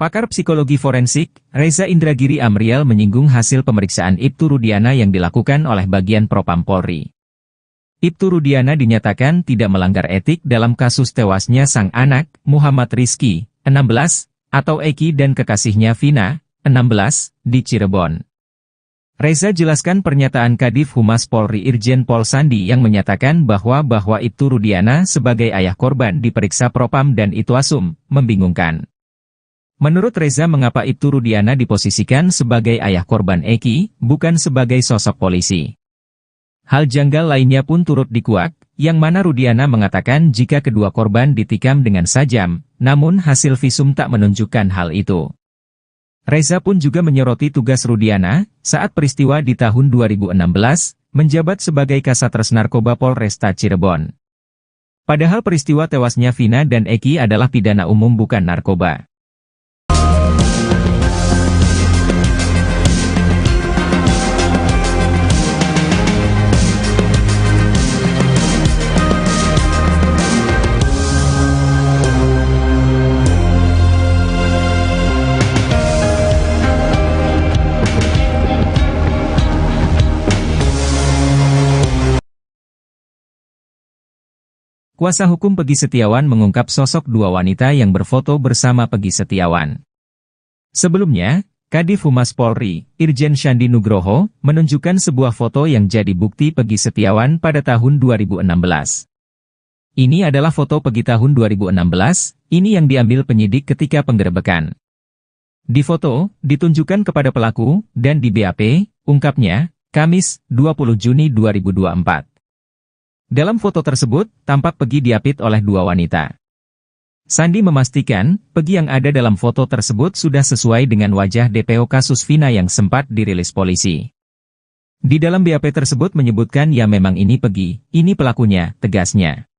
Pakar psikologi forensik, Reza Indragiri Amriel menyinggung hasil pemeriksaan Ibtu Rudiana yang dilakukan oleh bagian Propam Polri. Ibtu Rudiana dinyatakan tidak melanggar etik dalam kasus tewasnya sang anak, Muhammad Rizky, 16, atau Eki dan kekasihnya Vina, 16, di Cirebon. Reza jelaskan pernyataan Kadif Humas Polri Irjen Pol Sandi yang menyatakan bahwa Ibtu Rudiana sebagai ayah korban diperiksa Propam dan Itwasum, membingungkan. Menurut Reza, mengapa Ibtu Rudiana diposisikan sebagai ayah korban Eki, bukan sebagai sosok polisi. Hal janggal lainnya pun turut dikuak, yang mana Rudiana mengatakan jika kedua korban ditikam dengan sajam, namun hasil visum tak menunjukkan hal itu. Reza pun juga menyoroti tugas Rudiana, saat peristiwa di tahun 2016, menjabat sebagai Kasatres Narkoba Polresta Cirebon. Padahal peristiwa tewasnya Vina dan Eki adalah pidana umum bukan narkoba. Kuasa hukum Peggy Setiawan mengungkap sosok dua wanita yang berfoto bersama Peggy Setiawan. Sebelumnya, Kadif Humas Polri, Irjen Syandi Nugroho, menunjukkan sebuah foto yang jadi bukti Peggy Setiawan pada tahun 2016. Ini adalah foto Peggy tahun 2016, ini yang diambil penyidik ketika penggerebekan. Di foto, ditunjukkan kepada pelaku, dan di BAP, ungkapnya, Kamis, 20 Juni 2024. Dalam foto tersebut, tampak Peggy diapit oleh dua wanita. Sandi memastikan, Peggy yang ada dalam foto tersebut sudah sesuai dengan wajah DPO kasus Vina yang sempat dirilis polisi. Di dalam BAP tersebut menyebutkan ya memang ini Peggy, ini pelakunya, tegasnya.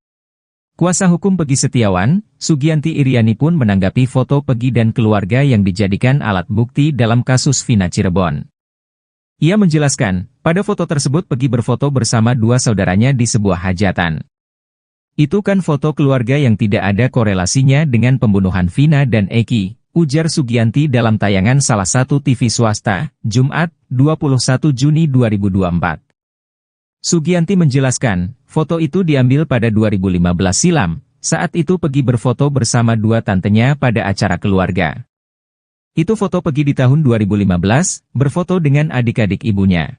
Kuasa hukum Peggy Setiawan, Sugianti Iriani pun menanggapi foto Peggy dan keluarga yang dijadikan alat bukti dalam kasus Vina Cirebon. Ia menjelaskan, pada foto tersebut Peggy berfoto bersama dua saudaranya di sebuah hajatan. Itu kan foto keluarga yang tidak ada korelasinya dengan pembunuhan Vina dan Eki, ujar Sugianti dalam tayangan salah satu TV swasta, Jumat, 21 Juni 2024. Sugianti menjelaskan, foto itu diambil pada 2015 silam, saat itu Peggy berfoto bersama dua tantenya pada acara keluarga. Itu foto Peggy di tahun 2015, berfoto dengan adik-adik ibunya.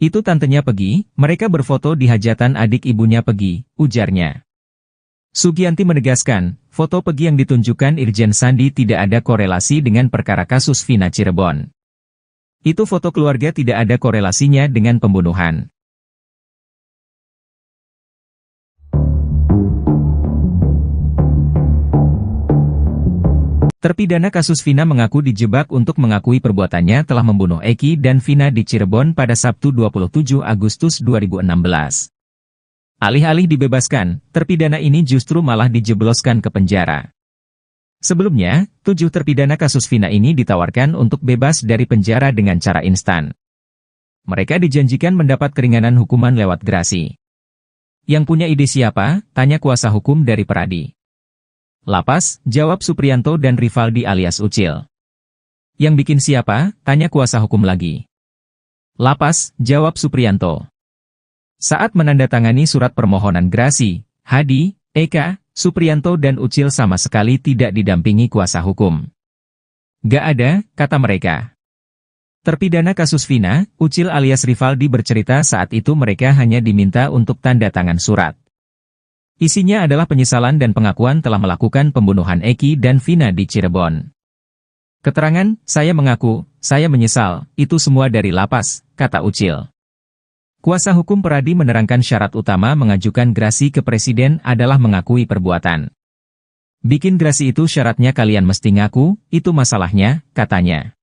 Itu tantenya Peggy, mereka berfoto di hajatan adik ibunya Peggy, ujarnya. Sugianti menegaskan, foto Peggy yang ditunjukkan Irjen Sandi tidak ada korelasi dengan perkara kasus Vina Cirebon. Itu foto keluarga tidak ada korelasinya dengan pembunuhan. Terpidana kasus Vina mengaku dijebak untuk mengakui perbuatannya telah membunuh Eki dan Vina di Cirebon pada Sabtu 27 Agustus 2016. Alih-alih dibebaskan, terpidana ini justru malah dijebloskan ke penjara. Sebelumnya, 7 terpidana kasus Vina ini ditawarkan untuk bebas dari penjara dengan cara instan. Mereka dijanjikan mendapat keringanan hukuman lewat gerasi. Yang punya ide siapa? Tanya kuasa hukum dari Peradi. Lapas, jawab Supriyanto dan Rivaldi alias Ucil. Yang bikin siapa? Tanya kuasa hukum lagi. Lapas, jawab Supriyanto. Saat menandatangani surat permohonan gerasi, Hadi, Eka, Supriyanto dan Ucil sama sekali tidak didampingi kuasa hukum. Gak ada, kata mereka. Terpidana kasus Vina, Ucil alias Rivaldi bercerita saat itu mereka hanya diminta untuk tanda tangan surat. Isinya adalah penyesalan dan pengakuan telah melakukan pembunuhan Eki dan Vina di Cirebon. Keterangan, saya mengaku, saya menyesal, itu semua dari lapas, kata Ucil. Kuasa hukum Peradi menerangkan syarat utama mengajukan gerasi ke Presiden adalah mengakui perbuatan. Bikin gerasi itu syaratnya kalian mesti ngaku, itu masalahnya, katanya.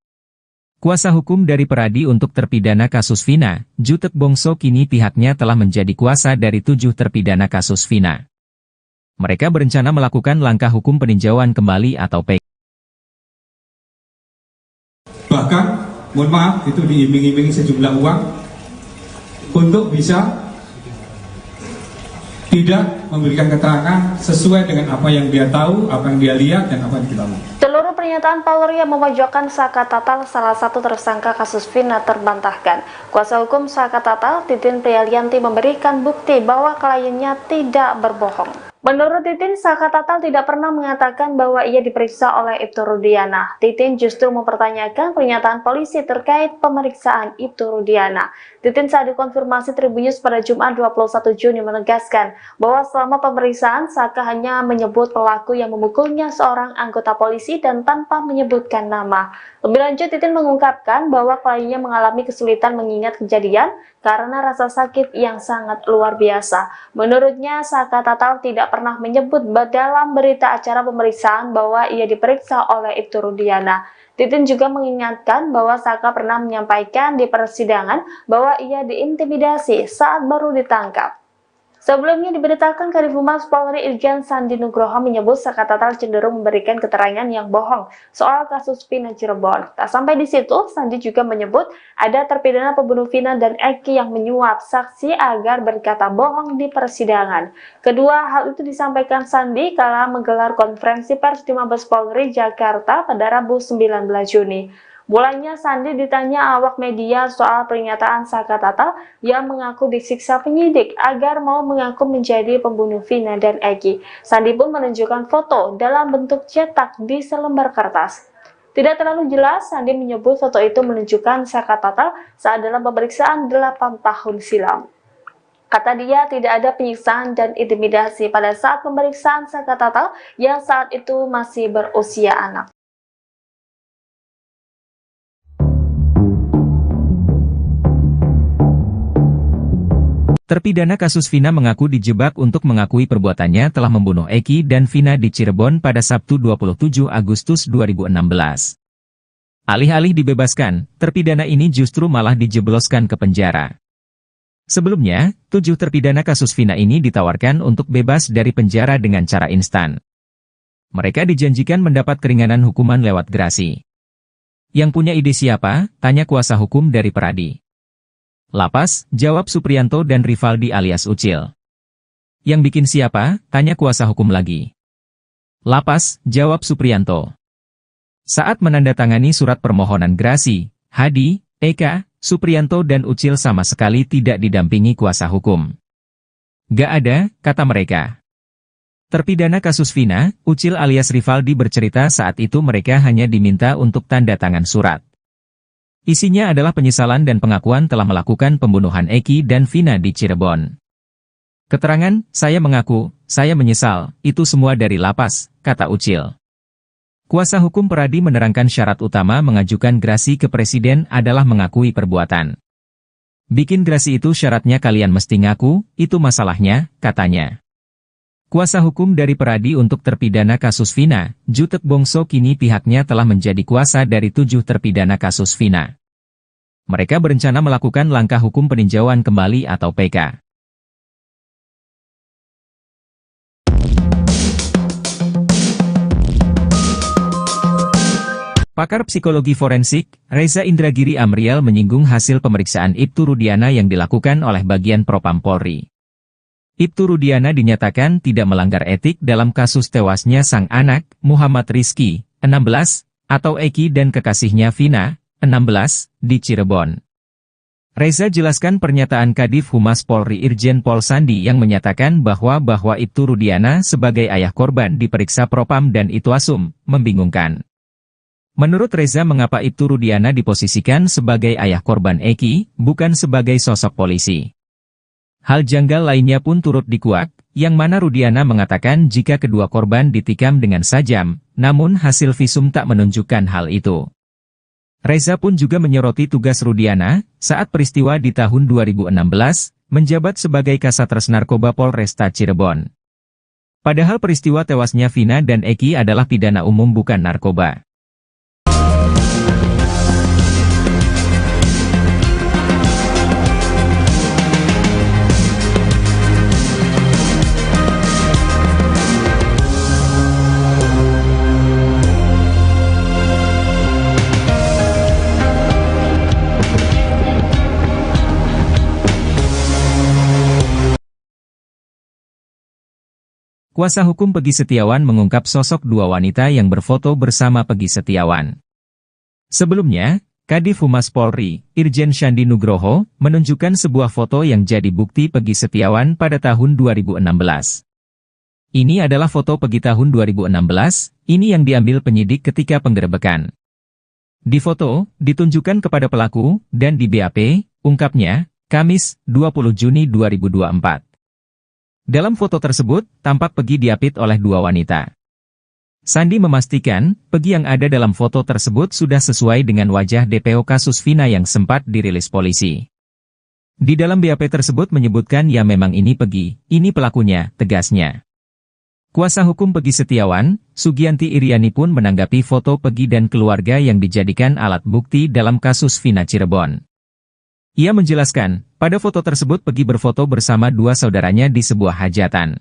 Kuasa hukum dari Peradi untuk terpidana kasus Vina, Jutek Bongso kini pihaknya telah menjadi kuasa dari 7 terpidana kasus Vina. Mereka berencana melakukan langkah hukum peninjauan kembali atau PK. Bahkan, mohon maaf, itu diiming-imingi sejumlah uang untuk bisa tidak memberikan keterangan sesuai dengan apa yang dia tahu, apa yang dia lihat, dan apa yang kita tahu. Seluruh pernyataan pernyataan Polri yang memojokkan Saka Tatal, salah satu tersangka kasus Vina, terbantahkan. Kuasa hukum Saka Tatal, Titin Prialianti, memberikan bukti bahwa kliennya tidak berbohong. Menurut Titin, Saka Tatal tidak pernah mengatakan bahwa ia diperiksa oleh Ibtu Rudiana. Titin justru mempertanyakan pernyataan polisi terkait pemeriksaan Ibtu Rudiana. Titin saat dikonfirmasi Tribun News pada Jumat 21 Juni menegaskan bahwa selama pemeriksaan Saka hanya menyebut pelaku yang memukulnya seorang anggota polisi dan tanpa menyebutkan nama. Lebih lanjut, Titin mengungkapkan bahwa kliennya mengalami kesulitan mengingat kejadian karena rasa sakit yang sangat luar biasa. Menurutnya, Saka Tatal tidak pernah menyebut dalam berita acara pemeriksaan bahwa ia diperiksa oleh Ibtu Rudiana. Titin juga mengingatkan bahwa Saka pernah menyampaikan di persidangan bahwa ia diintimidasi saat baru ditangkap. Sebelumnya diberitakan Kadif Humas Polri Irjen Sandi Nugroho menyebut Saka Tatal cenderung memberikan keterangan yang bohong soal kasus Vina Cirebon. Tak sampai di situ, Sandi juga menyebut ada terpidana pembunuh Vina dan Eki yang menyuap saksi agar berkata bohong di persidangan. Kedua hal itu disampaikan Sandi kala menggelar konferensi pers di Mabes Polri Jakarta pada Rabu 19 Juni. Mulanya Sandi ditanya awak media soal pernyataan Saka Tatal yang mengaku disiksa penyidik agar mau mengaku menjadi pembunuh Vina dan Eki. Sandi pun menunjukkan foto dalam bentuk cetak di selembar kertas. Tidak terlalu jelas, Sandi menyebut foto itu menunjukkan Saka Tatal saat dalam pemeriksaan 8 tahun silam. Kata dia, tidak ada penyiksaan dan intimidasi pada saat pemeriksaan Saka Tatal yang saat itu masih berusia anak. Terpidana kasus Vina mengaku dijebak untuk mengakui perbuatannya telah membunuh Eki dan Vina di Cirebon pada Sabtu 27 Agustus 2016. Alih-alih dibebaskan, terpidana ini justru malah dijebloskan ke penjara. Sebelumnya, 7 terpidana kasus Vina ini ditawarkan untuk bebas dari penjara dengan cara instan. Mereka dijanjikan mendapat keringanan hukuman lewat gerasi. Yang punya ide siapa? Tanya kuasa hukum dari Peradi. Lapas, jawab Suprianto dan Rivaldi alias Ucil. Yang bikin siapa? Tanya kuasa hukum lagi. Lapas, jawab Suprianto. Saat menandatangani surat permohonan gerasi, Hadi, Eka, Suprianto dan Ucil sama sekali tidak didampingi kuasa hukum. Gak ada, kata mereka. Terpidana kasus Vina, Ucil alias Rivaldi bercerita saat itu mereka hanya diminta untuk tanda tangan surat. Isinya adalah penyesalan dan pengakuan telah melakukan pembunuhan Eki dan Vina di Cirebon. Keterangan, saya mengaku, saya menyesal, itu semua dari lapas, kata Ucil. Kuasa hukum Peradi menerangkan syarat utama mengajukan gerasi ke Presiden adalah mengakui perbuatan. Bikin gerasi itu syaratnya kalian mesti ngaku, itu masalahnya, katanya. Kuasa hukum dari Peradi untuk terpidana kasus Vina, Jutek Bongso kini pihaknya telah menjadi kuasa dari 7 terpidana kasus Vina. Mereka berencana melakukan langkah hukum peninjauan kembali atau PK. Pakar psikologi forensik, Reza Indragiri Amriel menyinggung hasil pemeriksaan Ibtu Rudiana yang dilakukan oleh bagian Propam Polri. Ibtu Rudiana dinyatakan tidak melanggar etik dalam kasus tewasnya sang anak, Muhammad Rizky, 16, atau Eki dan kekasihnya Vina, 16, di Cirebon. Reza jelaskan pernyataan Kadif Humas Polri Irjen Pol Sandi yang menyatakan bahwa Ibtu Rudiana sebagai ayah korban diperiksa Propam dan Itwasum, membingungkan. Menurut Reza mengapa Ibtu Rudiana diposisikan sebagai ayah korban Eki, bukan sebagai sosok polisi. Hal janggal lainnya pun turut dikuak, yang mana Rudiana mengatakan jika kedua korban ditikam dengan sajam, namun hasil visum tak menunjukkan hal itu. Reza pun juga menyoroti tugas Rudiana, saat peristiwa di tahun 2016, menjabat sebagai Kasatres Narkoba Polresta Cirebon. Padahal peristiwa tewasnya Vina dan Eki adalah pidana umum bukan narkoba. Kuasa hukum Peggy Setiawan mengungkap sosok dua wanita yang berfoto bersama Peggy Setiawan. Sebelumnya, Kadif Humas Polri, Irjen Shandi Nugroho, menunjukkan sebuah foto yang jadi bukti Peggy Setiawan pada tahun 2016. Ini adalah foto Peggy tahun 2016, ini yang diambil penyidik ketika penggerebekan. Di foto, ditunjukkan kepada pelaku, dan di BAP, ungkapnya, Kamis, 20 Juni 2024. Dalam foto tersebut, tampak Peggy diapit oleh dua wanita. Sandi memastikan, Peggy yang ada dalam foto tersebut sudah sesuai dengan wajah DPO kasus Vina yang sempat dirilis polisi. Di dalam BAP tersebut menyebutkan ya memang ini Peggy, ini pelakunya, tegasnya. Kuasa hukum Peggy Setiawan, Sugianti Iriani pun menanggapi foto Peggy dan keluarga yang dijadikan alat bukti dalam kasus Vina Cirebon. Ia menjelaskan, pada foto tersebut Peggy berfoto bersama dua saudaranya di sebuah hajatan.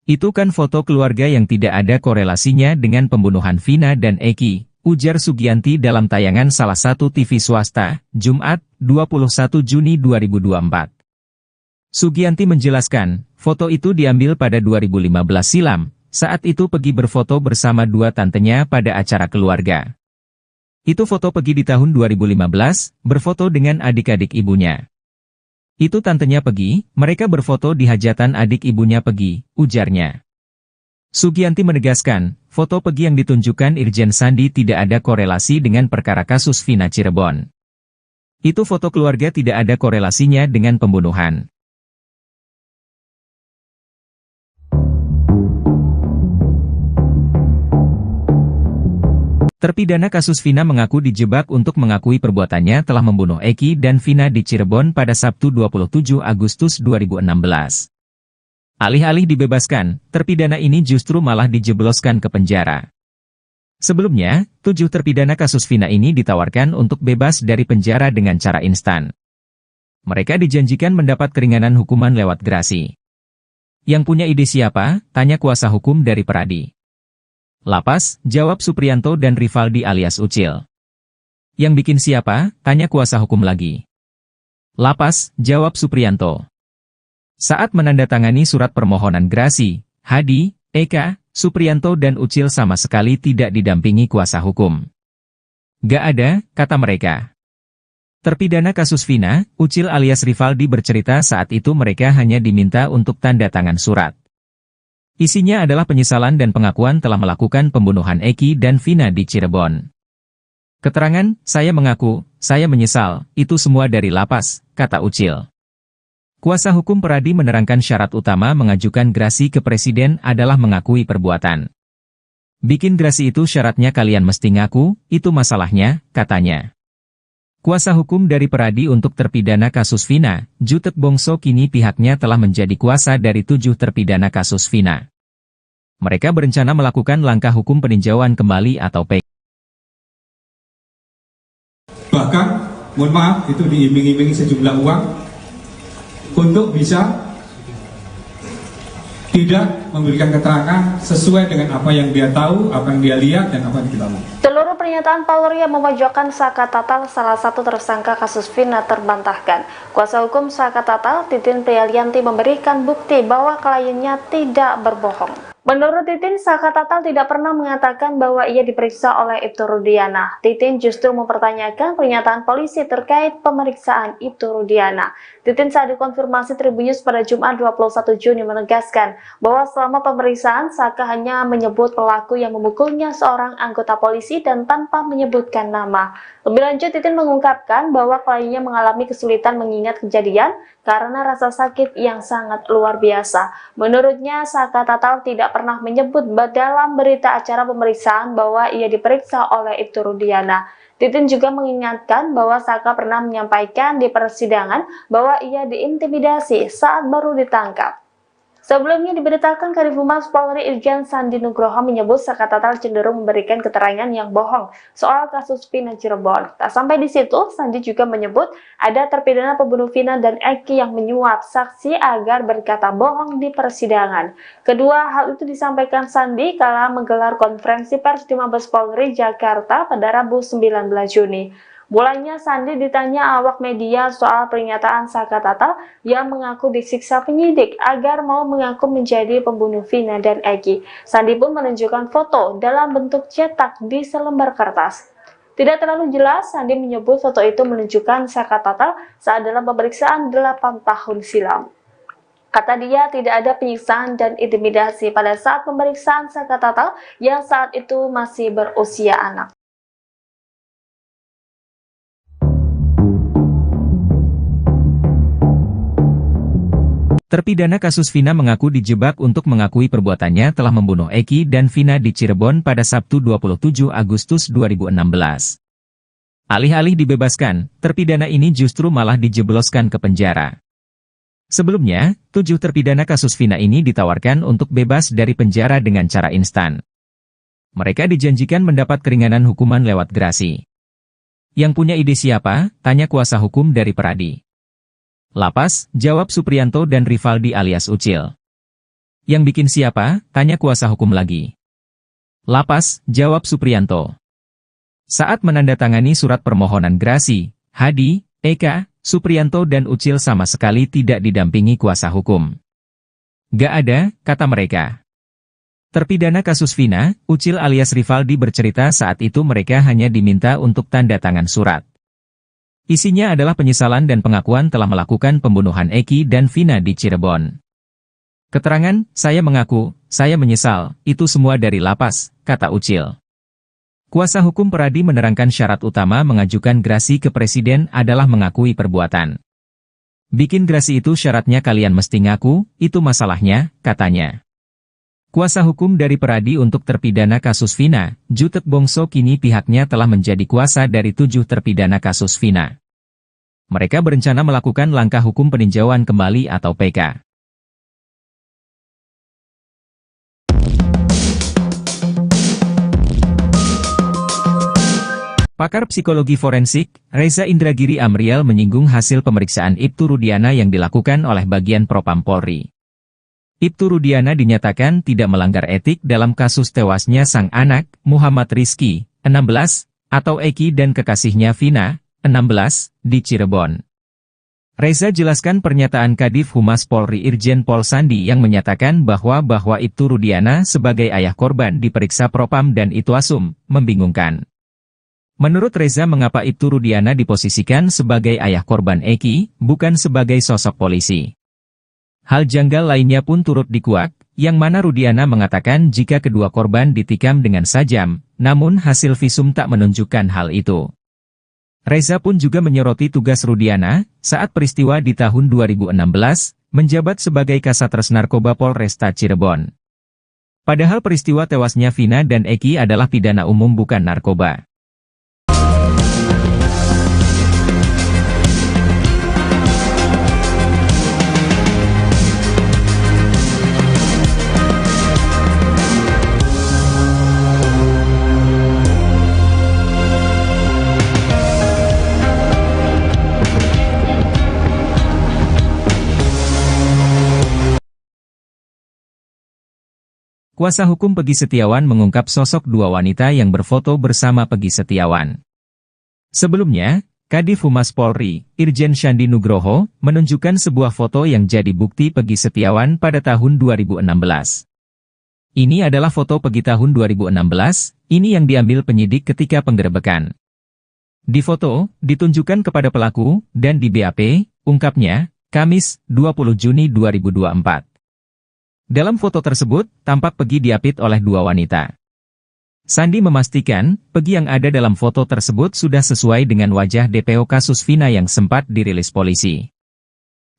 Itu kan foto keluarga yang tidak ada korelasinya dengan pembunuhan Vina dan Eki, ujar Sugianti dalam tayangan salah satu TV swasta, Jumat, 21 Juni 2024. Sugianti menjelaskan, foto itu diambil pada 2015 silam, saat itu Peggy berfoto bersama dua tantenya pada acara keluarga. Itu foto Peggy di tahun 2015, berfoto dengan adik-adik ibunya. Itu tantenya Peggy, mereka berfoto di hajatan adik ibunya Peggy, ujarnya. Sugianti menegaskan, foto Peggy yang ditunjukkan Irjen Sandi tidak ada korelasi dengan perkara kasus Vina Cirebon. Itu foto keluarga tidak ada korelasinya dengan pembunuhan. Terpidana kasus Vina mengaku dijebak untuk mengakui perbuatannya telah membunuh Eki dan Vina di Cirebon pada Sabtu 27 Agustus 2016. Alih-alih dibebaskan, terpidana ini justru malah dijebloskan ke penjara. Sebelumnya, 7 terpidana kasus Vina ini ditawarkan untuk bebas dari penjara dengan cara instan. Mereka dijanjikan mendapat keringanan hukuman lewat gerasi. Yang punya ide siapa? Tanya kuasa hukum dari Peradi. Lapas, jawab Supriyanto dan Rivaldi alias Ucil. Yang bikin siapa? Tanya kuasa hukum lagi. Lapas, jawab Supriyanto. Saat menandatangani surat permohonan gerasi, Hadi, Eka, Supriyanto dan Ucil sama sekali tidak didampingi kuasa hukum. Gak ada, kata mereka. Terpidana kasus Vina, Ucil alias Rivaldi bercerita saat itu mereka hanya diminta untuk tanda tangan surat. Isinya adalah penyesalan dan pengakuan telah melakukan pembunuhan Eki dan Vina di Cirebon. Keterangan, saya mengaku, saya menyesal, itu semua dari lapas, kata Ucil. Kuasa hukum Peradi menerangkan syarat utama mengajukan gerasi ke Presiden adalah mengakui perbuatan. Bikin gerasi itu syaratnya kalian mesti ngaku, itu masalahnya, katanya. Kuasa hukum dari Peradi untuk terpidana kasus Vina, Jutek Bongso kini pihaknya telah menjadi kuasa dari 7 terpidana kasus Vina. Mereka berencana melakukan langkah hukum peninjauan kembali atau PK. Bahkan, mohon maaf, itu diiming-imingi sejumlah uang untuk bisa tidak memberikan keterangan sesuai dengan apa yang dia tahu, apa yang dia lihat, dan apa yang kita tahu. Seluruh pernyataan Polri yang memojokkan Saka Tatal, salah satu tersangka kasus Vina, terbantahkan. Kuasa hukum Saka Tatal, Titin Prialianti, memberikan bukti bahwa kliennya tidak berbohong. Menurut Titin, Saka Tatal tidak pernah mengatakan bahwa ia diperiksa oleh Ibtu Rudiana. Titin justru mempertanyakan pernyataan polisi terkait pemeriksaan Ibtu Rudiana. Titin saat dikonfirmasi Tribunnews pada Jumat 21 Juni menegaskan bahwa selama pemeriksaan Saka hanya menyebut pelaku yang memukulnya seorang anggota polisi dan tanpa menyebutkan nama. Lebih lanjut, Titin mengungkapkan bahwa kliennya mengalami kesulitan mengingat kejadian karena rasa sakit yang sangat luar biasa. Menurutnya, Saka Tatal tidak pernah menyebut dalam berita acara pemeriksaan bahwa ia diperiksa oleh Ibtu Rudiana. Titin juga mengingatkan bahwa Saka pernah menyampaikan di persidangan bahwa ia diintimidasi saat baru ditangkap. Sebelumnya diberitakan Kadif Humas Polri Irjen Shandi Nugroho menyebut Saka Tatal cenderung memberikan keterangan yang bohong soal kasus Vina Cirebon. Tak sampai di situ, Shandi juga menyebut ada terpidana pembunuh Vina dan Eki yang menyuap saksi agar berkata bohong di persidangan. Kedua hal itu disampaikan Shandi kala menggelar konferensi pers di Mabes Polri Jakarta pada Rabu 19 Juni. Mulanya Sandi ditanya awak media soal pernyataan Saka Tatal yang mengaku disiksa penyidik agar mau mengaku menjadi pembunuh Vina dan Eki. Sandi pun menunjukkan foto dalam bentuk cetak di selembar kertas. Tidak terlalu jelas, Sandi menyebut foto itu menunjukkan Saka Tatal saat dalam pemeriksaan 8 tahun silam. Kata dia, tidak ada penyiksaan dan intimidasi pada saat pemeriksaan Saka Tatal yang saat itu masih berusia anak. Terpidana kasus Vina mengaku dijebak untuk mengakui perbuatannya telah membunuh Eki dan Vina di Cirebon pada Sabtu 27 Agustus 2016. Alih-alih dibebaskan, terpidana ini justru malah dijebloskan ke penjara. Sebelumnya, 7 terpidana kasus Vina ini ditawarkan untuk bebas dari penjara dengan cara instan. Mereka dijanjikan mendapat keringanan hukuman lewat gerasi. Yang punya ide siapa? Tanya kuasa hukum dari Peradi. Lapas, jawab Supriyanto dan Rivaldi alias Ucil. Yang bikin siapa? Tanya kuasa hukum lagi. Lapas, jawab Supriyanto. Saat menandatangani surat permohonan gerasi, Hadi, Eka, Supriyanto dan Ucil sama sekali tidak didampingi kuasa hukum. Gak ada, kata mereka. Terpidana kasus Vina, Ucil alias Rivaldi bercerita saat itu mereka hanya diminta untuk tanda tangan surat. Isinya adalah penyesalan dan pengakuan telah melakukan pembunuhan Eki dan Vina di Cirebon. Keterangan, saya mengaku, saya menyesal, itu semua dari lapas, kata Ucil. Kuasa hukum Peradi menerangkan syarat utama mengajukan gerasi ke Presiden adalah mengakui perbuatan. Bikin gerasi itu syaratnya kalian mesti ngaku, itu masalahnya, katanya. Kuasa hukum dari Peradi untuk terpidana kasus Vina, Jutek Bongso kini pihaknya telah menjadi kuasa dari 7 terpidana kasus Vina. Mereka berencana melakukan langkah hukum peninjauan kembali atau PK. Pakar psikologi forensik, Reza Indragiri Amriel menyinggung hasil pemeriksaan Ibtu Rudiana yang dilakukan oleh bagian Propam Polri. Ibtu Rudiana dinyatakan tidak melanggar etik dalam kasus tewasnya sang anak, Muhammad Rizky, 16, atau Eki dan kekasihnya Vina, 16, di Cirebon. Reza jelaskan pernyataan Kadif Humas Polri Irjen Pol Sandi yang menyatakan bahwa Ibtu Rudiana sebagai ayah korban diperiksa Propam dan Itwasum, membingungkan. Menurut Reza mengapa Ibtu Rudiana diposisikan sebagai ayah korban Eki, bukan sebagai sosok polisi. Hal janggal lainnya pun turut dikuak, yang mana Rudiana mengatakan jika kedua korban ditikam dengan sajam, namun hasil visum tak menunjukkan hal itu. Reza pun juga menyoroti tugas Rudiana, saat peristiwa di tahun 2016, menjabat sebagai Kasatres Narkoba Polresta Cirebon. Padahal peristiwa tewasnya Vina dan Eki adalah pidana umum bukan narkoba. Kuasa hukum Peggy Setiawan mengungkap sosok 2 wanita yang berfoto bersama Peggy Setiawan. Sebelumnya, Kadif Humas Polri, Irjen Shandi Nugroho, menunjukkan sebuah foto yang jadi bukti Peggy Setiawan pada tahun 2016. Ini adalah foto Peggy tahun 2016, ini yang diambil penyidik ketika penggerebekan. Di foto, ditunjukkan kepada pelaku, dan di BAP, ungkapnya, Kamis, 20 Juni 2024. Dalam foto tersebut, tampak Peggy diapit oleh 2 wanita. Sandi memastikan, Peggy yang ada dalam foto tersebut sudah sesuai dengan wajah DPO kasus Vina yang sempat dirilis polisi.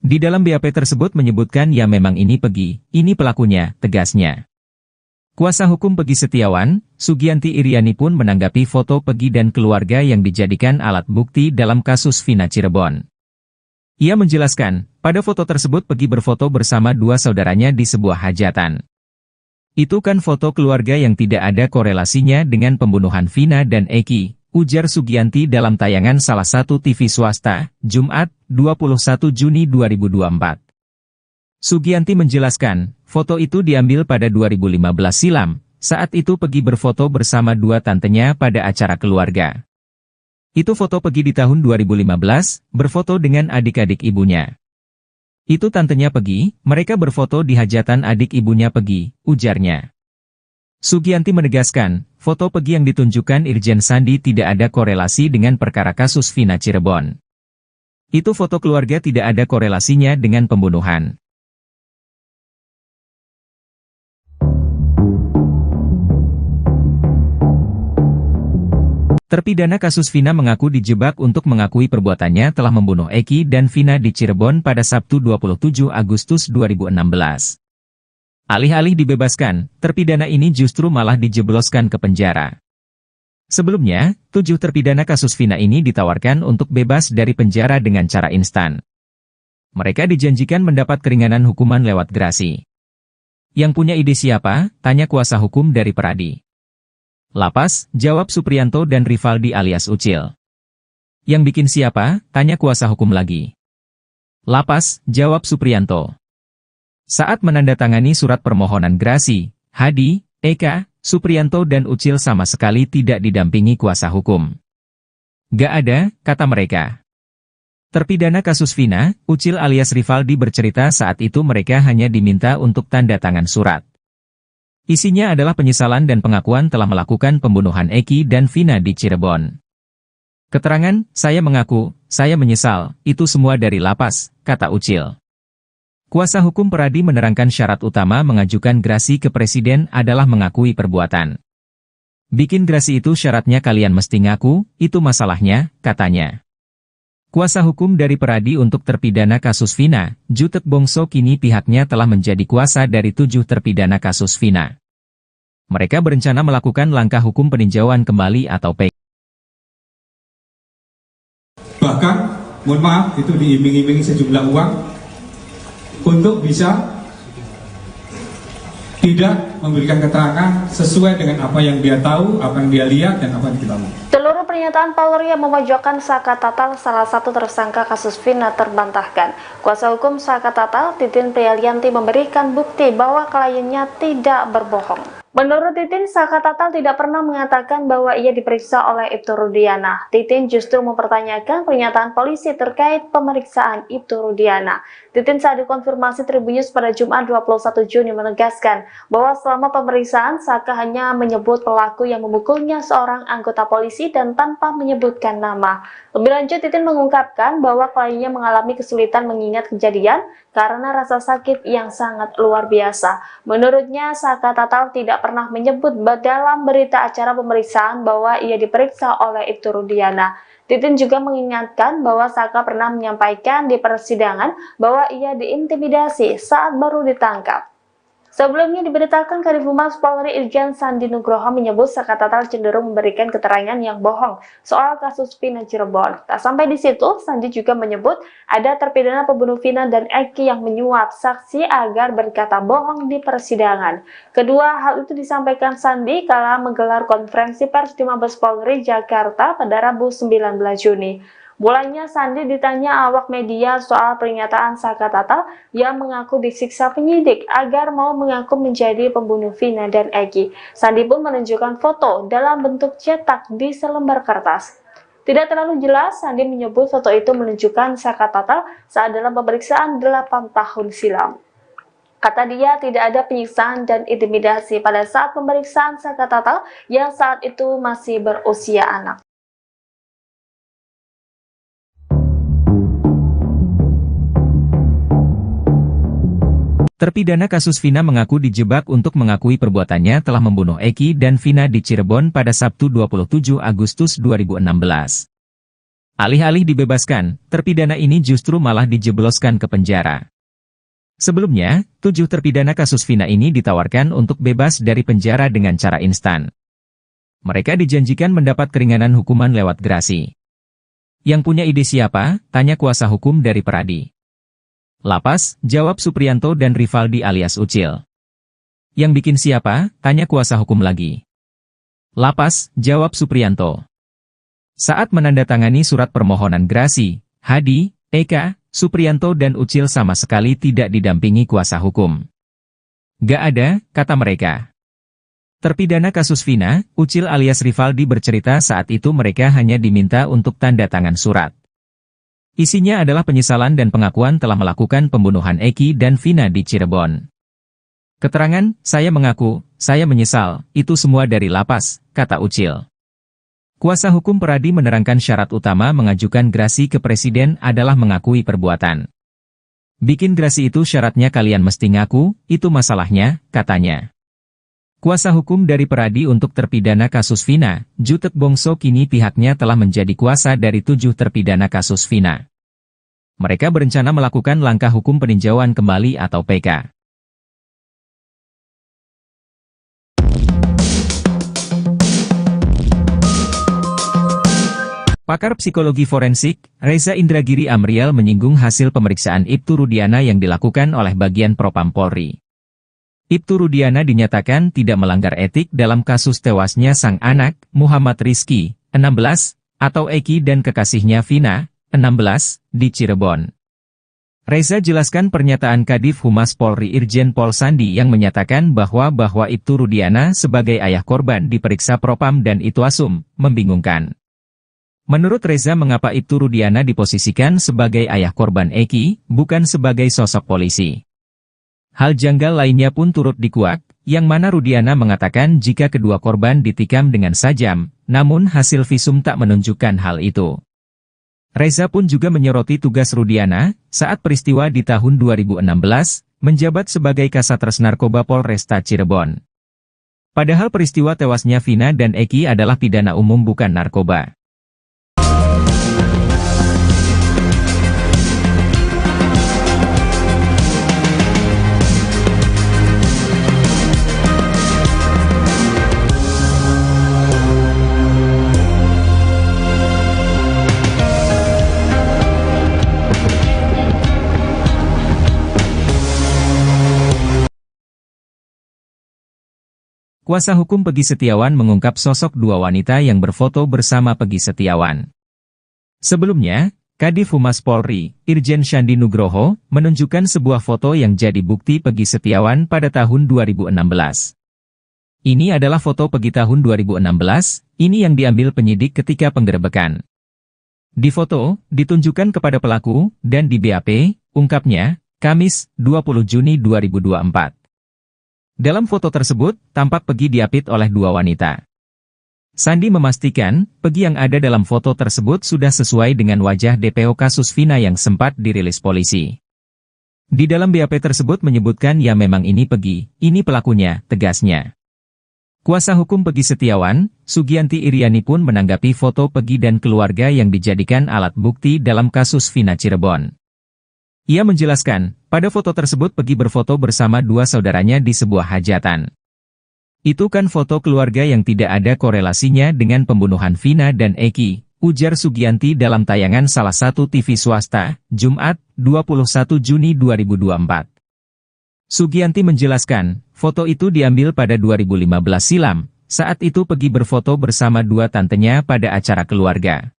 Di dalam BAP tersebut menyebutkan ya memang ini Peggy, ini pelakunya, tegasnya. Kuasa hukum Peggy Setiawan, Sugianti Iriani pun menanggapi foto Peggy dan keluarga yang dijadikan alat bukti dalam kasus Vina Cirebon. Ia menjelaskan, pada foto tersebut Peggy berfoto bersama 2 saudaranya di sebuah hajatan. Itu kan foto keluarga yang tidak ada korelasinya dengan pembunuhan Vina dan Eki, ujar Sugianti dalam tayangan salah satu TV swasta, Jumat, 21 Juni 2024. Sugianti menjelaskan, foto itu diambil pada 2015 silam, saat itu Peggy berfoto bersama 2 tantenya pada acara keluarga. Itu foto Pegi di tahun 2015, berfoto dengan adik-adik ibunya. Itu tantenya Pegi, mereka berfoto di hajatan adik ibunya Pegi, ujarnya. Sugianti menegaskan, foto Pegi yang ditunjukkan Irjen Sandi tidak ada korelasi dengan perkara kasus Vina Cirebon. Itu foto keluarga tidak ada korelasinya dengan pembunuhan. Terpidana kasus Vina mengaku dijebak untuk mengakui perbuatannya telah membunuh Eki dan Vina di Cirebon pada Sabtu 27 Agustus 2016. Alih-alih dibebaskan, terpidana ini justru malah dijebloskan ke penjara. Sebelumnya, 7 terpidana kasus Vina ini ditawarkan untuk bebas dari penjara dengan cara instan. Mereka dijanjikan mendapat keringanan hukuman lewat gerasi. Yang punya ide siapa? Tanya kuasa hukum dari Peradi. Lapas, jawab Supriyanto dan Rivaldi alias Ucil. Yang bikin siapa? Tanya kuasa hukum lagi. Lapas, jawab Supriyanto. Saat menandatangani surat permohonan gerasi, Hadi, Eka, Supriyanto dan Ucil sama sekali tidak didampingi kuasa hukum. Gak ada, kata mereka. Terpidana kasus Vina, Ucil alias Rivaldi bercerita saat itu mereka hanya diminta untuk tanda tangan surat. Isinya adalah penyesalan dan pengakuan telah melakukan pembunuhan Eki dan Vina di Cirebon. Keterangan, saya mengaku, saya menyesal, itu semua dari lapas, kata Ucil. Kuasa hukum Peradi menerangkan syarat utama mengajukan gerasi ke Presiden adalah mengakui perbuatan. Bikin gerasi itu syaratnya kalian mesti ngaku, itu masalahnya, katanya. Kuasa hukum dari Peradi untuk terpidana kasus Vina, Jutek Bongso kini pihaknya telah menjadi kuasa dari 7 terpidana kasus Vina. Mereka berencana melakukan langkah hukum peninjauan kembali atau PK. Bahkan, mohon maaf, itu diiming-imingi sejumlah uang untuk bisa tidak memberikan keterangan sesuai dengan apa yang dia tahu, apa yang dia lihat, dan apa yang diketahui. Seluruh pernyataan Polri yang memojokkan Saka Tatal, salah satu tersangka kasus Vina, terbantahkan. Kuasa hukum Saka Tatal, Titin Prialianti, memberikan bukti bahwa kliennya tidak berbohong. Menurut Titin, Saka Tatal tidak pernah mengatakan bahwa ia diperiksa oleh Ibtu Rudiana. Titin justru mempertanyakan pernyataan polisi terkait pemeriksaan Ibtu Rudiana. Titin saat dikonfirmasi Tribunnews pada Jumat 21 Juni menegaskan bahwa selama pemeriksaan Saka hanya menyebut pelaku yang memukulnya seorang anggota polisi dan tanpa menyebutkan nama. Lebih lanjut, Titin mengungkapkan bahwa kliennya mengalami kesulitan mengingat kejadian karena rasa sakit yang sangat luar biasa. Menurutnya, Saka Tatal tidak pernah menyebut dalam berita acara pemeriksaan bahwa ia diperiksa oleh Ibtu Rudiana. Titin juga mengingatkan bahwa Saka pernah menyampaikan di persidangan bahwa ia diintimidasi saat baru ditangkap. Sebelumnya diberitakan Kadif Humas Polri Irjen Sandi Nugroho menyebut Saka Tatal cenderung memberikan keterangan yang bohong soal kasus Vina Cirebon. Tak sampai di situ, Sandi juga menyebut ada terpidana pembunuh Vina dan Eki yang menyuap saksi agar berkata bohong di persidangan. Kedua hal itu disampaikan Sandi kala menggelar konferensi pers di Mabes Polri Jakarta pada Rabu 19 Juni. Mulanya Sandi ditanya awak media soal pernyataan Saka Tatal yang mengaku disiksa penyidik agar mau mengaku menjadi pembunuh Vina dan Eki. Sandi pun menunjukkan foto dalam bentuk cetak di selembar kertas. Tidak terlalu jelas, Sandi menyebut foto itu menunjukkan Saka Tatal saat dalam pemeriksaan 8 tahun silam. Kata dia, tidak ada penyiksaan dan intimidasi pada saat pemeriksaan Saka Tatal yang saat itu masih berusia anak. Terpidana kasus Vina mengaku dijebak untuk mengakui perbuatannya telah membunuh Eki dan Vina di Cirebon pada Sabtu 27 Agustus 2016. Alih-alih dibebaskan, terpidana ini justru malah dijebloskan ke penjara. Sebelumnya, 7 terpidana kasus Vina ini ditawarkan untuk bebas dari penjara dengan cara instan. Mereka dijanjikan mendapat keringanan hukuman lewat gerasi. Yang punya ide siapa? Tanya kuasa hukum dari Peradi. Lapas, jawab Supriyanto dan Rivaldi alias Ucil. Yang bikin siapa? Tanya kuasa hukum lagi. Lapas, jawab Supriyanto. Saat menandatangani surat permohonan gerasi, Hadi, Eka, Supriyanto dan Ucil sama sekali tidak didampingi kuasa hukum. Gak ada, kata mereka. Terpidana kasus Vina, Ucil alias Rivaldi bercerita saat itu mereka hanya diminta untuk tanda tangan surat. Isinya adalah penyesalan dan pengakuan telah melakukan pembunuhan Eki dan Vina di Cirebon. Keterangan, saya mengaku, saya menyesal, itu semua dari lapas, kata Ucil. Kuasa hukum Peradi menerangkan syarat utama mengajukan gerasi ke Presiden adalah mengakui perbuatan. Bikin gerasi itu syaratnya kalian mesti ngaku, itu masalahnya, katanya. Kuasa hukum dari Peradi untuk terpidana kasus Vina, Jutek Bongso kini pihaknya telah menjadi kuasa dari 7 terpidana kasus Vina. Mereka berencana melakukan langkah hukum peninjauan kembali atau PK. Pakar psikologi forensik, Reza Indragiri Amriel menyinggung hasil pemeriksaan Ibtu Rudiana yang dilakukan oleh bagian Propam Polri. Ibtu Rudiana dinyatakan tidak melanggar etik dalam kasus tewasnya sang anak, Muhammad Rizky, 16, atau Eki dan kekasihnya Vina, 16, di Cirebon. Reza jelaskan pernyataan Kadif Humas Polri Irjen Pol Sandi yang menyatakan bahwa Ibtu Rudiana sebagai ayah korban diperiksa Propam dan Itwasum, membingungkan. Menurut Reza mengapa Ibtu Rudiana diposisikan sebagai ayah korban Eki, bukan sebagai sosok polisi. Hal janggal lainnya pun turut dikuak, yang mana Rudiana mengatakan jika kedua korban ditikam dengan sajam, namun hasil visum tak menunjukkan hal itu. Reza pun juga menyoroti tugas Rudiana, saat peristiwa di tahun 2016, menjabat sebagai Kasatres Narkoba Polresta Cirebon. Padahal peristiwa tewasnya Vina dan Eki adalah pidana umum bukan narkoba. Kuasa hukum Peggy Setiawan mengungkap sosok 2 wanita yang berfoto bersama Peggy Setiawan. Sebelumnya, Kadif Humas Polri, Irjen Shandi Nugroho, menunjukkan sebuah foto yang jadi bukti Peggy Setiawan pada tahun 2016. Ini adalah foto Peggy tahun 2016, ini yang diambil penyidik ketika penggerebekan. Di foto, ditunjukkan kepada pelaku, dan di BAP, ungkapnya, Kamis, 20 Juni 2024. Dalam foto tersebut, tampak Peggy diapit oleh 2 wanita. Sandi memastikan, Peggy yang ada dalam foto tersebut sudah sesuai dengan wajah DPO kasus Vina yang sempat dirilis polisi. Di dalam BAP tersebut menyebutkan ya memang ini Peggy, ini pelakunya, tegasnya. Kuasa hukum Peggy Setiawan, Sugianti Iriani pun menanggapi foto Peggy dan keluarga yang dijadikan alat bukti dalam kasus Vina Cirebon. Ia menjelaskan, pada foto tersebut Peggy berfoto bersama 2 saudaranya di sebuah hajatan. Itu kan foto keluarga yang tidak ada korelasinya dengan pembunuhan Vina dan Eki, ujar Sugianti dalam tayangan salah satu TV swasta, Jumat, 21 Juni 2024. Sugianti menjelaskan, foto itu diambil pada 2015 silam, saat itu Peggy berfoto bersama 2 tantenya pada acara keluarga.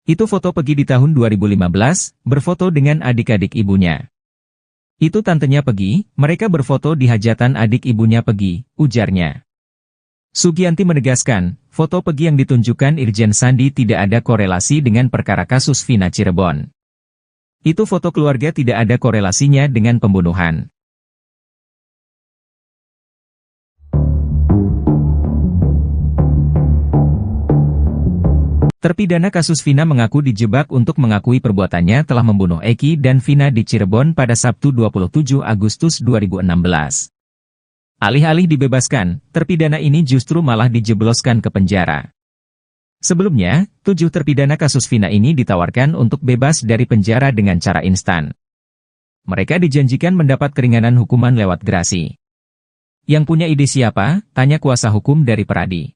Itu foto Peggy di tahun 2015, berfoto dengan adik-adik ibunya. Itu tantenya Peggy, mereka berfoto di hajatan adik ibunya Peggy, ujarnya. Sugianti menegaskan, foto Peggy yang ditunjukkan Irjen Sandi tidak ada korelasi dengan perkara kasus Vina Cirebon. Itu foto keluarga tidak ada korelasinya dengan pembunuhan. Terpidana kasus Vina mengaku dijebak untuk mengakui perbuatannya telah membunuh Eki dan Vina di Cirebon pada Sabtu 27 Agustus 2016. Alih-alih dibebaskan, terpidana ini justru malah dijebloskan ke penjara. Sebelumnya, 7 terpidana kasus Vina ini ditawarkan untuk bebas dari penjara dengan cara instan. Mereka dijanjikan mendapat keringanan hukuman lewat gerasi. Yang punya ide siapa? Tanya kuasa hukum dari Peradi.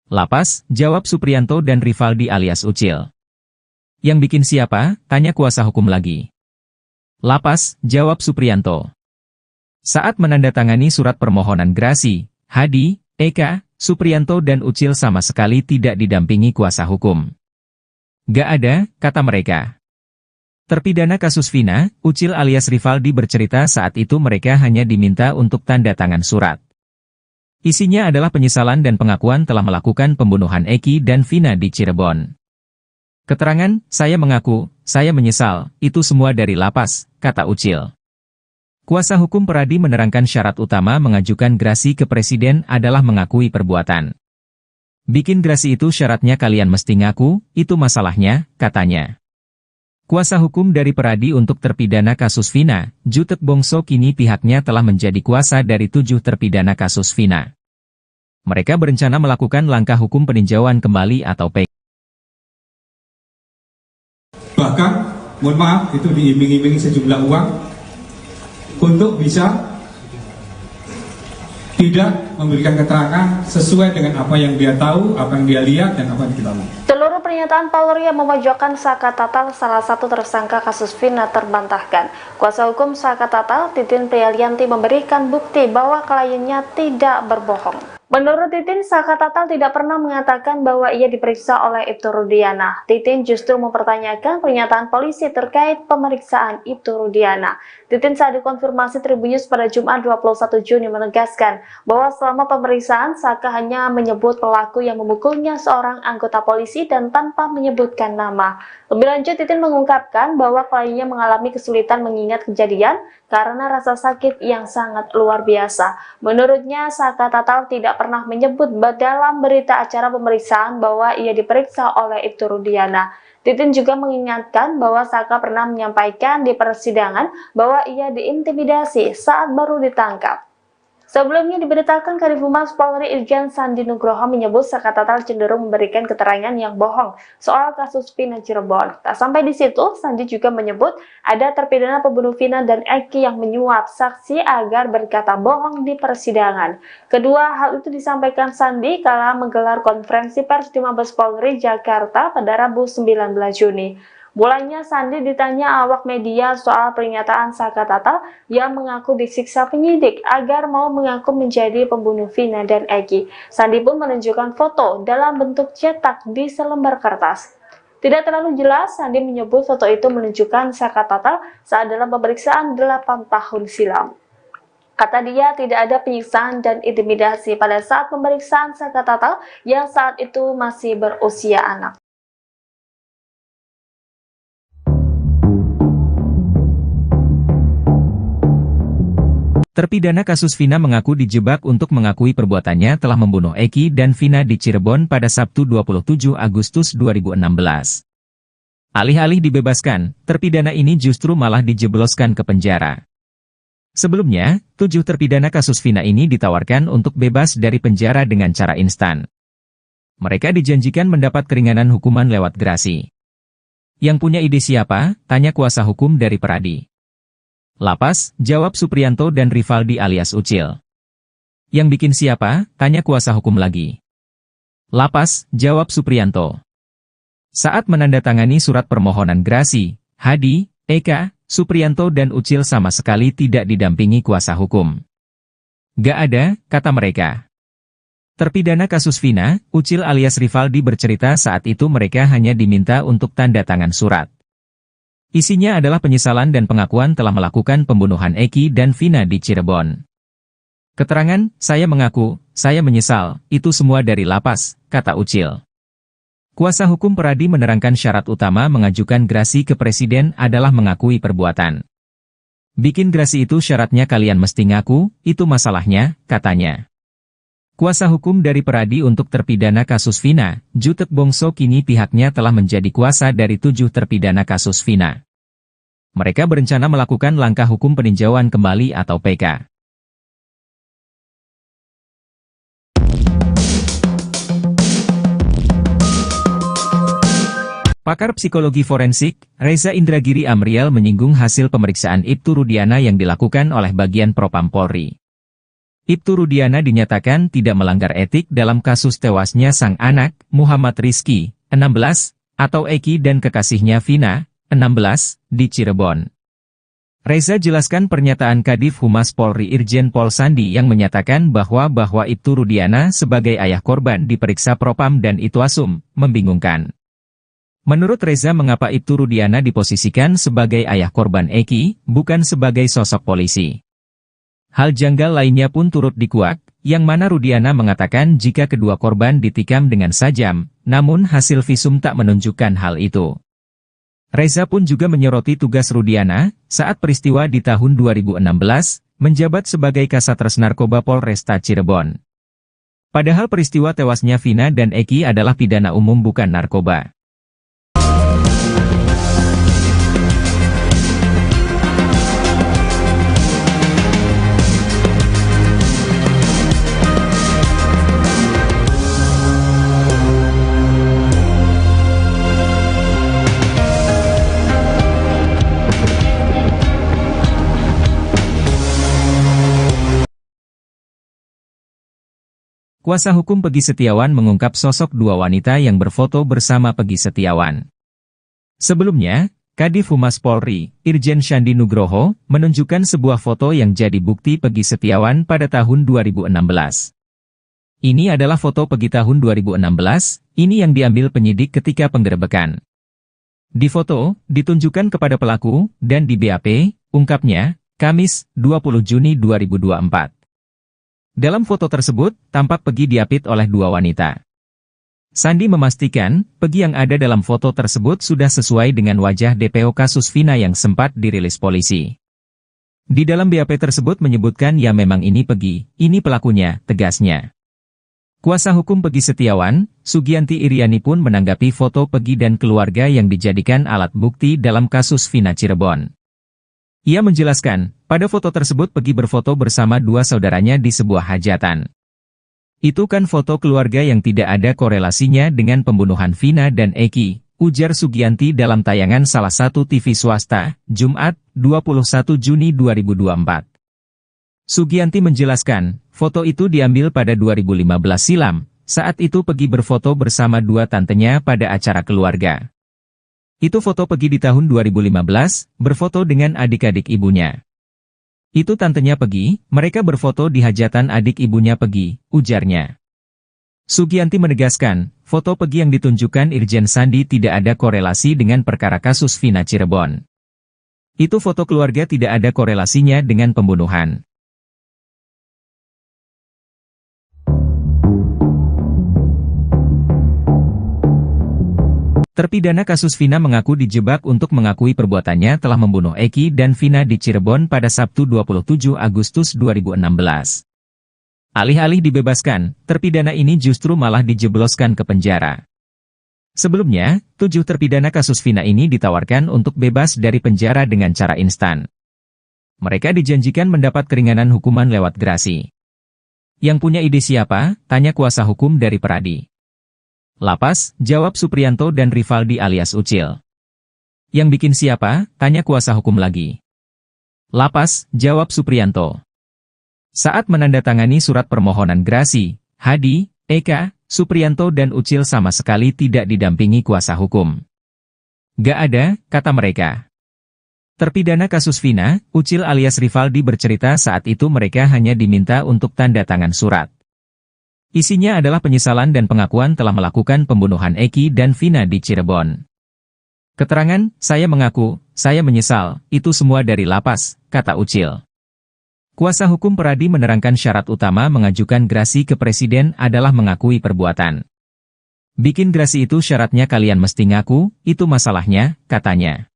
Lapas, jawab Supriyanto dan Rivaldi alias Ucil. Yang bikin siapa? Tanya kuasa hukum lagi. Lapas, jawab Supriyanto. Saat menandatangani surat permohonan gerasi, Hadi, Eka, Supriyanto dan Ucil sama sekali tidak didampingi kuasa hukum. Gak ada, kata mereka. Terpidana kasus Vina, Ucil alias Rivaldi bercerita saat itu mereka hanya diminta untuk tanda tangan surat. Isinya adalah penyesalan dan pengakuan telah melakukan pembunuhan Eki dan Vina di Cirebon. Keterangan, saya mengaku, saya menyesal, itu semua dari lapas, kata Ucil. Kuasa hukum Peradi menerangkan syarat utama mengajukan gerasi ke Presiden adalah mengakui perbuatan. Bikin gerasi itu syaratnya kalian mesti ngaku, itu masalahnya, katanya. Kuasa hukum dari Peradi untuk terpidana kasus Vina, Jutek Bongso kini pihaknya telah menjadi kuasa dari 7 terpidana kasus Vina. Mereka berencana melakukan langkah hukum peninjauan kembali atau PK. Bahkan, mohon maaf, itu diiming-imingi sejumlah uang untuk bisa tidak memberikan keterangan sesuai dengan apa yang dia tahu, apa yang dia lihat, dan apa yang diketahui. Seluruh pernyataan Polri yang memojokkan Saka Tatal, salah satu tersangka kasus Vina, terbantahkan. Kuasa hukum Saka Tatal, Titin Prialianti, memberikan bukti bahwa kliennya tidak berbohong. Menurut Titin, Saka Tatal tidak pernah mengatakan bahwa ia diperiksa oleh Ibtu Rudiana. Titin justru mempertanyakan pernyataan polisi terkait pemeriksaan Ibtu Rudiana. Titin saat dikonfirmasi Tribunnews pada Jumat 21 Juni menegaskan bahwa selama pemeriksaan Saka hanya menyebut pelaku yang memukulnya seorang anggota polisi dan tanpa menyebutkan nama. Lebih lanjut, Titin mengungkapkan bahwa kliennya mengalami kesulitan mengingat kejadian karena rasa sakit yang sangat luar biasa. Menurutnya, Saka Tatal tidak pernah menyebut dalam berita acara pemeriksaan bahwa ia diperiksa oleh Ibtu Rudiana. Titin juga mengingatkan bahwa Saka pernah menyampaikan di persidangan bahwa ia diintimidasi saat baru ditangkap. Sebelumnya diberitakan Kadif Humas Polri Irjen Sandi Nugroho menyebut Saka Tatal cenderung memberikan keterangan yang bohong soal kasus Vina Cirebon. Tak sampai di situ, Sandi juga menyebut ada terpidana pembunuh Vina dan Eki yang menyuap saksi agar berkata bohong di persidangan. Kedua hal itu disampaikan Sandi kala menggelar konferensi pers di Mabes Polri Jakarta pada Rabu 19 Juni. Mulanya Sandi ditanya awak media soal pernyataan Saka Tatal yang mengaku disiksa penyidik agar mau mengaku menjadi pembunuh Vina dan Eki. Sandi pun menunjukkan foto dalam bentuk cetak di selembar kertas. Tidak terlalu jelas, Sandi menyebut foto itu menunjukkan Saka Tatal saat dalam pemeriksaan 8 tahun silam. Kata dia, tidak ada penyiksaan dan intimidasi pada saat pemeriksaan Saka Tatal yang saat itu masih berusia anak. Terpidana kasus Vina mengaku dijebak untuk mengakui perbuatannya telah membunuh Eki dan Vina di Cirebon pada Sabtu 27 Agustus 2016. Alih-alih dibebaskan, terpidana ini justru malah dijebloskan ke penjara. Sebelumnya, 7 terpidana kasus Vina ini ditawarkan untuk bebas dari penjara dengan cara instan. Mereka dijanjikan mendapat keringanan hukuman lewat gerasi. Yang punya ide siapa? Tanya kuasa hukum dari Peradi. Lapas, jawab Supriyanto dan Rivaldi alias Ucil. Yang bikin siapa? Tanya kuasa hukum lagi. Lapas, jawab Supriyanto. Saat menandatangani surat permohonan gerasi, Hadi, Eka, Supriyanto dan Ucil sama sekali tidak didampingi kuasa hukum. Gak ada, kata mereka. Terpidana kasus Vina, Ucil alias Rivaldi bercerita saat itu mereka hanya diminta untuk tanda tangan surat. Isinya adalah penyesalan dan pengakuan telah melakukan pembunuhan Eki dan Vina di Cirebon. Keterangan, saya mengaku, saya menyesal, itu semua dari lapas, kata Ucil. Kuasa hukum Peradi menerangkan syarat utama mengajukan gerasi ke Presiden adalah mengakui perbuatan. Bikin gerasi itu syaratnya kalian mesti ngaku, itu masalahnya, katanya. Kuasa hukum dari Peradi untuk terpidana kasus Vina, Jutek Bongso kini pihaknya telah menjadi kuasa dari 7 terpidana kasus Vina. Mereka berencana melakukan langkah hukum peninjauan kembali atau PK. Pakar psikologi forensik, Reza Indragiri Amriel menyinggung hasil pemeriksaan Ibtu Rudiana yang dilakukan oleh bagian Propam Polri. Ibtu Rudiana dinyatakan tidak melanggar etik dalam kasus tewasnya sang anak, Muhammad Rizky, 16, atau Eki dan kekasihnya Vina, 16, di Cirebon. Reza jelaskan pernyataan Kadif Humas Polri Irjen Pol Sandi yang menyatakan bahwa Ibtu Rudiana sebagai ayah korban diperiksa Propam dan Itwasum, membingungkan. Menurut Reza mengapa Ibtu Rudiana diposisikan sebagai ayah korban Eki, bukan sebagai sosok polisi. Hal janggal lainnya pun turut dikuak, yang mana Rudiana mengatakan jika kedua korban ditikam dengan sajam, namun hasil visum tak menunjukkan hal itu. Reza pun juga menyoroti tugas Rudiana saat peristiwa di tahun 2016, menjabat sebagai Kasatgas Narkoba Polresta Cirebon. Padahal peristiwa tewasnya Vina dan Eki adalah pidana umum bukan narkoba. Kuasa hukum Peggy Setiawan mengungkap sosok dua wanita yang berfoto bersama Peggy Setiawan. Sebelumnya, Kadif Humas Polri, Irjen Shandi Nugroho, menunjukkan sebuah foto yang jadi bukti Peggy Setiawan pada tahun 2016. Ini adalah foto Peggy tahun 2016, ini yang diambil penyidik ketika penggerebekan. Di foto, ditunjukkan kepada pelaku, dan di BAP, ungkapnya, Kamis, 20 Juni 2024. Dalam foto tersebut, tampak Peggy diapit oleh dua wanita. Sandi memastikan, Peggy yang ada dalam foto tersebut sudah sesuai dengan wajah DPO kasus Vina yang sempat dirilis polisi. Di dalam BAP tersebut menyebutkan ya memang ini Peggy, ini pelakunya, tegasnya. Kuasa hukum Peggy Setiawan, Sugianti Iriani pun menanggapi foto Peggy dan keluarga yang dijadikan alat bukti dalam kasus Vina Cirebon. Ia menjelaskan, pada foto tersebut Peggy berfoto bersama dua saudaranya di sebuah hajatan. Itu kan foto keluarga yang tidak ada korelasinya dengan pembunuhan Vina dan Eki, ujar Sugianti dalam tayangan salah satu TV swasta, Jumat, 21 Juni 2024. Sugianti menjelaskan, foto itu diambil pada 2015 silam, saat itu Peggy berfoto bersama dua tantenya pada acara keluarga. Itu foto Peggy di tahun 2015, berfoto dengan adik-adik ibunya. Itu tantenya Peggy, mereka berfoto di hajatan adik ibunya Peggy, ujarnya. Sugianti menegaskan, foto Peggy yang ditunjukkan Irjen Sandi tidak ada korelasi dengan perkara kasus Vina Cirebon. Itu foto keluarga tidak ada korelasinya dengan pembunuhan. Terpidana kasus Vina mengaku dijebak untuk mengakui perbuatannya telah membunuh Eki dan Vina di Cirebon pada Sabtu 27 Agustus 2016. Alih-alih dibebaskan, terpidana ini justru malah dijebloskan ke penjara. Sebelumnya, 7 terpidana kasus Vina ini ditawarkan untuk bebas dari penjara dengan cara instan. Mereka dijanjikan mendapat keringanan hukuman lewat gerasi. Yang punya ide siapa? Tanya kuasa hukum dari Peradi. Lapas, jawab Supriyanto dan Rivaldi alias Ucil. Yang bikin siapa? Tanya kuasa hukum lagi. Lapas, jawab Supriyanto. Saat menandatangani surat permohonan gerasi, Hadi, Eka, Supriyanto dan Ucil sama sekali tidak didampingi kuasa hukum. Gak ada, kata mereka. Terpidana kasus Vina, Ucil alias Rivaldi bercerita saat itu mereka hanya diminta untuk tanda tangan surat. Isinya adalah penyesalan dan pengakuan telah melakukan pembunuhan Eki dan Vina di Cirebon. Keterangan, saya mengaku, saya menyesal, itu semua dari lapas, kata Ucil. Kuasa hukum Peradi menerangkan syarat utama mengajukan gerasi ke Presiden adalah mengakui perbuatan. Bikin gerasi itu syaratnya kalian mesti ngaku, itu masalahnya, katanya.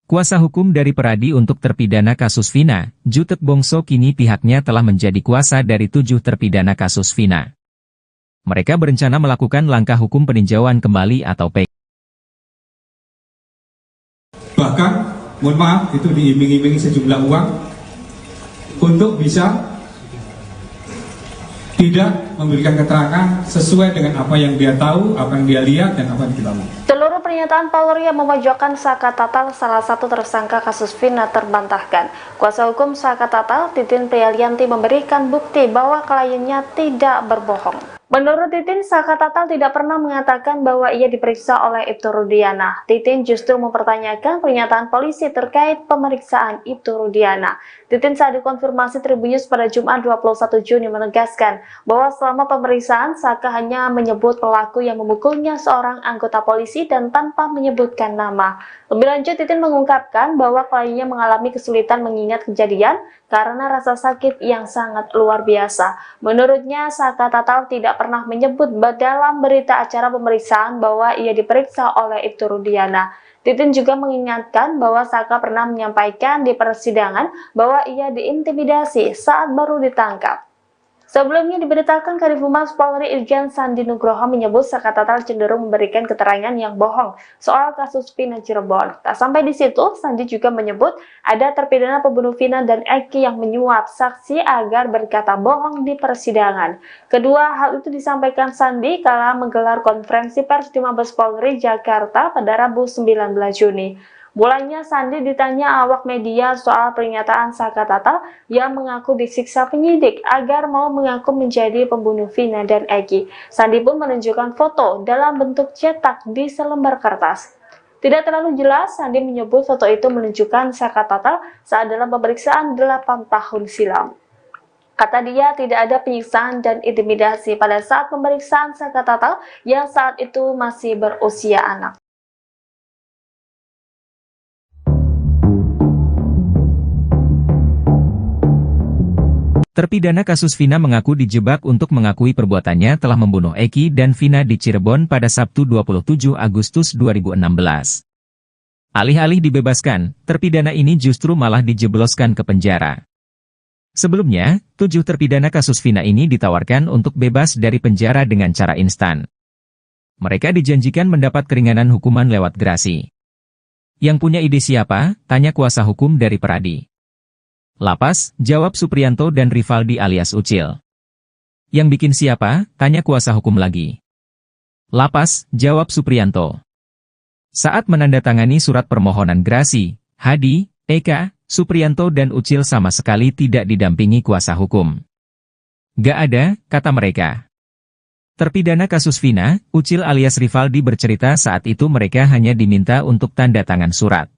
Kuasa hukum dari Peradi untuk terpidana kasus Vina, Jutek Bongso kini pihaknya telah menjadi kuasa dari 7 terpidana kasus Vina. Mereka berencana melakukan langkah hukum peninjauan kembali atau PK. Bahkan, mohon maaf, itu diiming-imingi sejumlah uang untuk bisa tidak memberikan keterangan sesuai dengan apa yang dia tahu, apa yang dia lihat, dan apa yang dia tahu. Seluruh pernyataan Polri yang memojokkan Saka Tatal, salah satu tersangka kasus Vina, terbantahkan. Kuasa hukum Saka Tatal, Titin Prialianti, memberikan bukti bahwa kliennya tidak berbohong. Menurut Titin, Saka Tatal tidak pernah mengatakan bahwa ia diperiksa oleh Ibtu Rudiana. Titin justru mempertanyakan pernyataan polisi terkait pemeriksaan Ibtu Rudiana. Titin saat dikonfirmasi Tribunnews pada Jumat 21 Juni menegaskan bahwa selama pemeriksaan Saka hanya menyebut pelaku yang memukulnya seorang anggota polisi dan tanpa menyebutkan nama. Lebih lanjut, Titin mengungkapkan bahwa kliennya mengalami kesulitan mengingat kejadian karena rasa sakit yang sangat luar biasa. Menurutnya, Saka Tatal tidak pernah menyebut dalam berita acara pemeriksaan bahwa ia diperiksa oleh Ibtu Rudiana. Titin juga mengingatkan bahwa Saka pernah menyampaikan di persidangan bahwa ia diintimidasi saat baru ditangkap. Sebelumnya diberitakan Kadif Humas Polri Irjen Sandi Nugroho menyebut Saka Tatal cenderung memberikan keterangan yang bohong soal kasus Vina Cirebon. Tak sampai di situ, Sandi juga menyebut ada terpidana pembunuh Vina dan Eki yang menyuap saksi agar berkata bohong di persidangan. Kedua hal itu disampaikan Sandi kala menggelar konferensi pers di Mabes Polri Jakarta pada Rabu 19 Juni. Mulanya Sandi ditanya awak media soal pernyataan Saka Tatal yang mengaku disiksa penyidik agar mau mengaku menjadi pembunuh Vina dan Eki. Sandi pun menunjukkan foto dalam bentuk cetak di selembar kertas. Tidak terlalu jelas, Sandi menyebut foto itu menunjukkan Saka Tatal saat dalam pemeriksaan 8 tahun silam. Kata dia, tidak ada penyiksaan dan intimidasi pada saat pemeriksaan Saka Tatal yang saat itu masih berusia anak. Terpidana kasus Vina mengaku dijebak untuk mengakui perbuatannya telah membunuh Eki dan Vina di Cirebon pada Sabtu 27 Agustus 2016. Alih-alih dibebaskan, terpidana ini justru malah dijebloskan ke penjara. Sebelumnya, 7 terpidana kasus Vina ini ditawarkan untuk bebas dari penjara dengan cara instan. Mereka dijanjikan mendapat keringanan hukuman lewat gerasi. Yang punya ide siapa? Tanya kuasa hukum dari Peradi. Lapas, jawab Supriyanto dan Rivaldi alias Ucil. Yang bikin siapa? Tanya kuasa hukum lagi. Lapas, jawab Supriyanto. Saat menandatangani surat permohonan gerasi, Hadi, Eka, Supriyanto dan Ucil sama sekali tidak didampingi kuasa hukum. Gak ada, kata mereka. Terpidana kasus Vina, Ucil alias Rivaldi bercerita saat itu mereka hanya diminta untuk tanda tangan surat.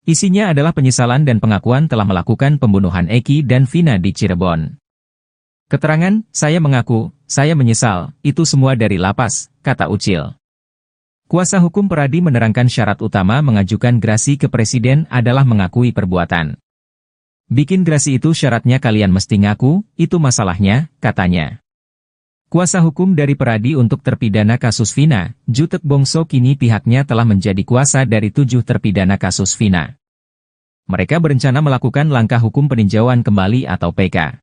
Isinya adalah penyesalan dan pengakuan telah melakukan pembunuhan Eki dan Vina di Cirebon. Keterangan, saya mengaku, saya menyesal, itu semua dari lapas, kata Ucil. Kuasa hukum Peradi menerangkan syarat utama mengajukan gerasi ke Presiden adalah mengakui perbuatan. Bikin gerasi itu syaratnya kalian mesti ngaku, itu masalahnya, katanya. Kuasa hukum dari Peradi untuk terpidana kasus Vina, Jutek Bongso kini pihaknya telah menjadi kuasa dari 7 terpidana kasus Vina. Mereka berencana melakukan langkah hukum peninjauan kembali atau PK.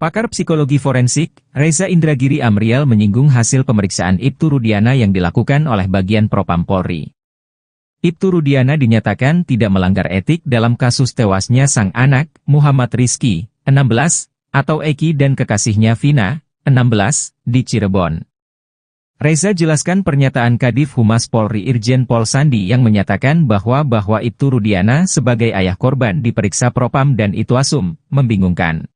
Pakar psikologi forensik, Reza Indragiri Amriel menyinggung hasil pemeriksaan Ibtu Rudiana yang dilakukan oleh bagian Propam Polri. Ibtu Rudiana dinyatakan tidak melanggar etik dalam kasus tewasnya sang anak, Muhammad Rizky, 16, atau Eki dan kekasihnya Vina, 16, di Cirebon. Reza jelaskan pernyataan Kadif Humas Polri Irjen Pol Sandi yang menyatakan bahwa Ibtu Rudiana sebagai ayah korban diperiksa Propam dan Itwasum, membingungkan.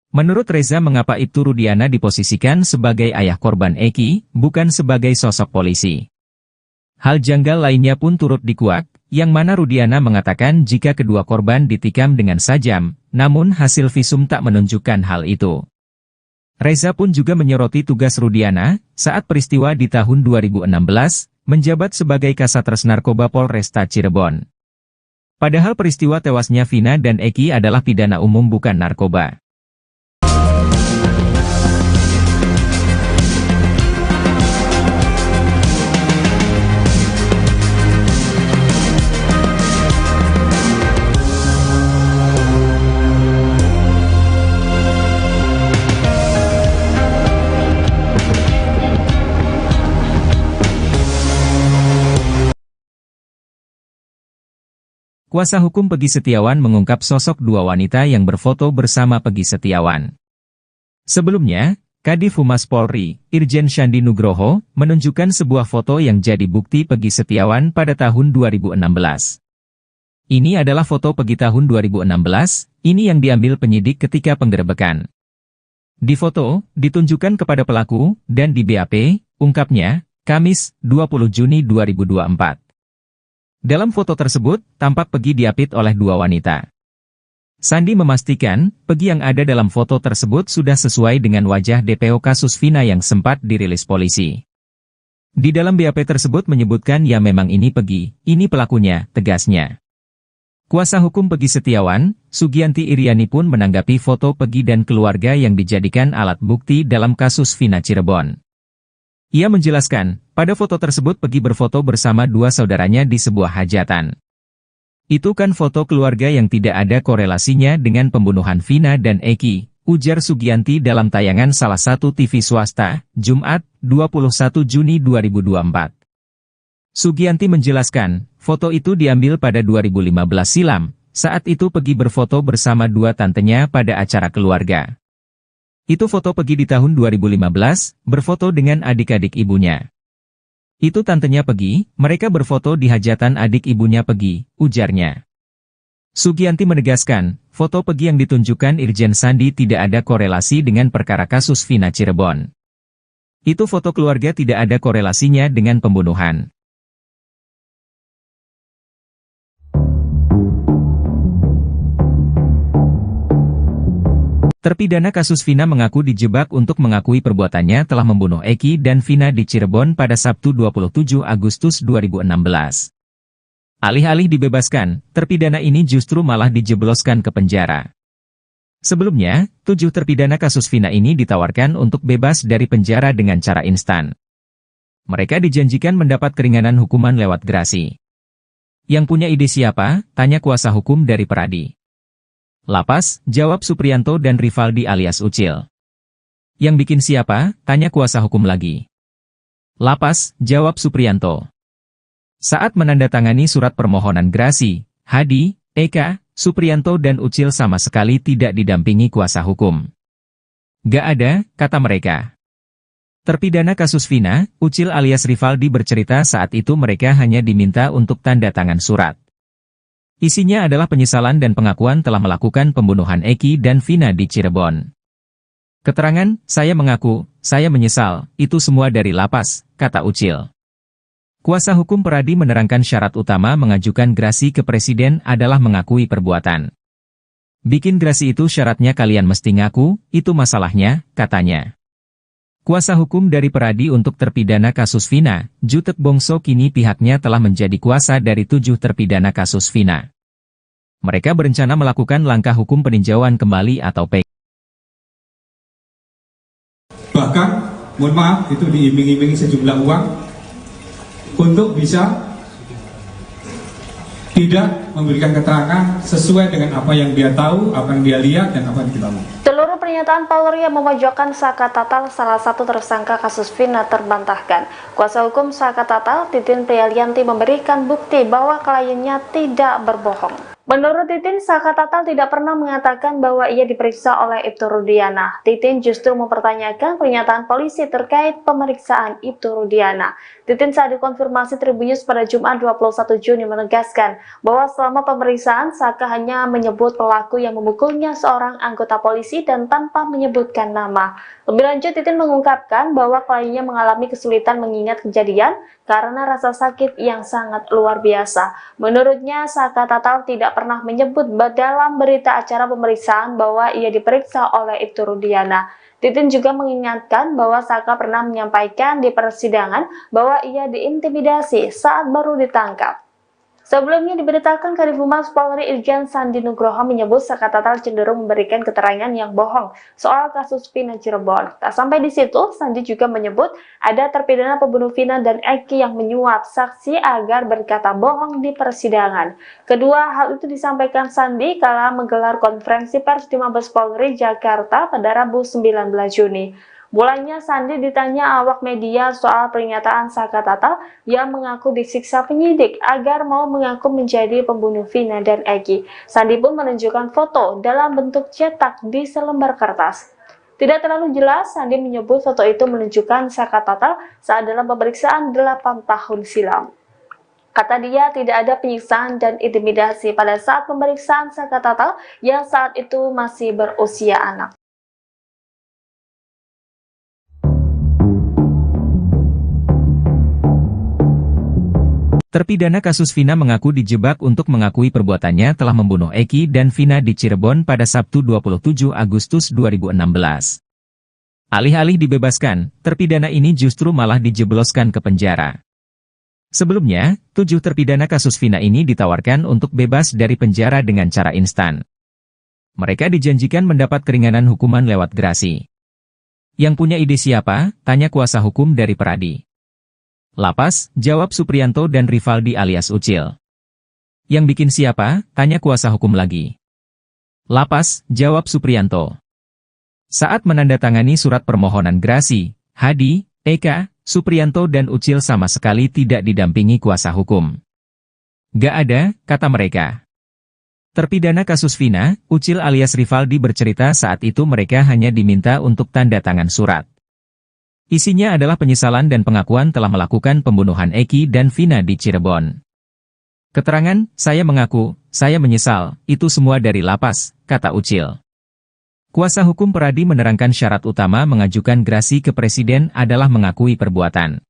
Menurut Reza mengapa Ibtu Rudiana diposisikan sebagai ayah korban Eki, bukan sebagai sosok polisi. Hal janggal lainnya pun turut dikuak, yang mana Rudiana mengatakan jika kedua korban ditikam dengan sajam, namun hasil visum tak menunjukkan hal itu. Reza pun juga menyoroti tugas Rudiana, saat peristiwa di tahun 2016, menjabat sebagai Kasatres Narkoba Polresta Cirebon. Padahal peristiwa tewasnya Vina dan Eki adalah pidana umum bukan narkoba. Kuasa hukum Peggy Setiawan mengungkap sosok 2 wanita yang berfoto bersama Peggy Setiawan. Sebelumnya, Kadif Humas Polri, Irjen Sandi Nugroho, menunjukkan sebuah foto yang jadi bukti Peggy Setiawan pada tahun 2016. Ini adalah foto Peggy tahun 2016, ini yang diambil penyidik ketika penggerebekan. Di foto, ditunjukkan kepada pelaku, dan di BAP, ungkapnya, Kamis, 20 Juni 2024. Dalam foto tersebut, tampak Peggy diapit oleh 2 wanita. Sandi memastikan, Peggy yang ada dalam foto tersebut sudah sesuai dengan wajah DPO kasus Vina yang sempat dirilis polisi. Di dalam BAP tersebut menyebutkan ya memang ini Peggy, ini pelakunya, tegasnya. Kuasa hukum Peggy Setiawan, Sugianti Iriani pun menanggapi foto Peggy dan keluarga yang dijadikan alat bukti dalam kasus Vina Cirebon. Ia menjelaskan, pada foto tersebut Peggy berfoto bersama dua saudaranya di sebuah hajatan. Itu kan foto keluarga yang tidak ada korelasinya dengan pembunuhan Vina dan Eki, ujar Sugianti dalam tayangan salah satu TV swasta, Jumat, 21 Juni 2024. Sugianti menjelaskan, foto itu diambil pada 2015 silam, saat itu Peggy berfoto bersama dua tantenya pada acara keluarga. Itu foto Peggy di tahun 2015, berfoto dengan adik-adik ibunya. Itu tantenya Peggy, mereka berfoto di hajatan adik ibunya Peggy, ujarnya. Sugianti menegaskan, foto Peggy yang ditunjukkan Irjen Sandi tidak ada korelasi dengan perkara kasus Vina Cirebon. Itu foto keluarga tidak ada korelasinya dengan pembunuhan. Terpidana kasus Vina mengaku dijebak untuk mengakui perbuatannya telah membunuh Eki dan Vina di Cirebon pada Sabtu 27 Agustus 2016. Alih-alih dibebaskan, terpidana ini justru malah dijebloskan ke penjara. Sebelumnya, 7 terpidana kasus Vina ini ditawarkan untuk bebas dari penjara dengan cara instan. Mereka dijanjikan mendapat keringanan hukuman lewat gerasi. Yang punya ide siapa? Tanya kuasa hukum dari Peradi. Lapas, jawab Supriyanto dan Rivaldi alias Ucil. Yang bikin siapa? Tanya kuasa hukum lagi. Lapas, jawab Supriyanto. Saat menandatangani surat permohonan gerasi, Hadi, Eka, Supriyanto dan Ucil sama sekali tidak didampingi kuasa hukum. Gak ada, kata mereka. Terpidana kasus Vina, Ucil alias Rivaldi bercerita saat itu mereka hanya diminta untuk tanda tangan surat. Isinya adalah penyesalan dan pengakuan telah melakukan pembunuhan Eki dan Vina di Cirebon. Keterangan, saya mengaku, saya menyesal, itu semua dari lapas, kata Ucil. Kuasa hukum Peradi menerangkan syarat utama mengajukan gerasi ke Presiden adalah mengakui perbuatan. Bikin gerasi itu syaratnya kalian mesti ngaku, itu masalahnya, katanya. Kuasa hukum dari Peradi untuk terpidana kasus Vina, Jutek Bongso kini pihaknya telah menjadi kuasa dari 7 terpidana kasus Vina. Mereka berencana melakukan langkah hukum peninjauan kembali atau PK. Bahkan, mohon maaf, itu diiming-imingi sejumlah uang untuk bisa tidak memberikan keterangan sesuai dengan apa yang dia tahu, apa yang dia lihat, dan apa yang diketahui. Seluruh pernyataan Polri yang memojokkan Saka Tatal, salah satu tersangka kasus Vina, terbantahkan. Kuasa hukum Saka Tatal, Titin Prialianti, memberikan bukti bahwa kliennya tidak berbohong. Menurut Titin, Saka Tatal tidak pernah mengatakan bahwa ia diperiksa oleh Ibtu Rudiana. Titin justru mempertanyakan pernyataan polisi terkait pemeriksaan Ibtu Rudiana. Titin saat dikonfirmasi Tribunnews pada Jumat 21 Juni menegaskan bahwa selama pemeriksaan Saka hanya menyebut pelaku yang memukulnya seorang anggota polisi dan tanpa menyebutkan nama. Lebih lanjut, Titin mengungkapkan bahwa kliennya mengalami kesulitan mengingat kejadian karena rasa sakit yang sangat luar biasa. Menurutnya, Saka Tatal tidak pernah menyebut dalam berita acara pemeriksaan bahwa ia diperiksa oleh Ibtu Rudiana. Titin juga mengingatkan bahwa Saka pernah menyampaikan di persidangan bahwa ia diintimidasi saat baru ditangkap. Sebelumnya diberitakan Kadif Humas Polri Irjen Sandi Nugroho menyebut Saka Tatal cenderung memberikan keterangan yang bohong soal kasus Vina Cirebon. Tak sampai di situ, Sandi juga menyebut ada terpidana pembunuh Vina dan Eki yang menyuap saksi agar berkata bohong di persidangan. Kedua hal itu disampaikan Sandi kala menggelar konferensi pers di Mabes Polri Jakarta pada Rabu 19 Juni. Mulanya Sandi ditanya awak media soal pernyataan Saka Tatal yang mengaku disiksa penyidik agar mau mengaku menjadi pembunuh Vina dan Eki. Sandi pun menunjukkan foto dalam bentuk cetak di selembar kertas. Tidak terlalu jelas, Sandi menyebut foto itu menunjukkan Saka Tatal saat dalam pemeriksaan 8 tahun silam. Kata dia, tidak ada penyiksaan dan intimidasi pada saat pemeriksaan Saka Tatal yang saat itu masih berusia anak. Terpidana kasus Vina mengaku dijebak untuk mengakui perbuatannya telah membunuh Eki dan Vina di Cirebon pada Sabtu 27 Agustus 2016. Alih-alih dibebaskan, terpidana ini justru malah dijebloskan ke penjara. Sebelumnya, 7 terpidana kasus Vina ini ditawarkan untuk bebas dari penjara dengan cara instan. Mereka dijanjikan mendapat keringanan hukuman lewat gerasi. Yang punya ide siapa? Tanya kuasa hukum dari Peradi. Lapas, jawab Supriyanto dan Rivaldi alias Ucil. Yang bikin siapa? Tanya kuasa hukum lagi. Lapas, jawab Supriyanto. Saat menandatangani surat permohonan gerasi, Hadi, Eka, Supriyanto dan Ucil sama sekali tidak didampingi kuasa hukum. Gak ada, kata mereka. Terpidana kasus Vina, Ucil alias Rivaldi bercerita saat itu mereka hanya diminta untuk tanda tangan surat. Isinya adalah penyesalan dan pengakuan telah melakukan pembunuhan Eki dan Vina di Cirebon. Keterangan, saya mengaku, saya menyesal, itu semua dari lapas, kata Ucil. Kuasa hukum Peradi menerangkan syarat utama mengajukan gerasi ke Presiden adalah mengakui perbuatan.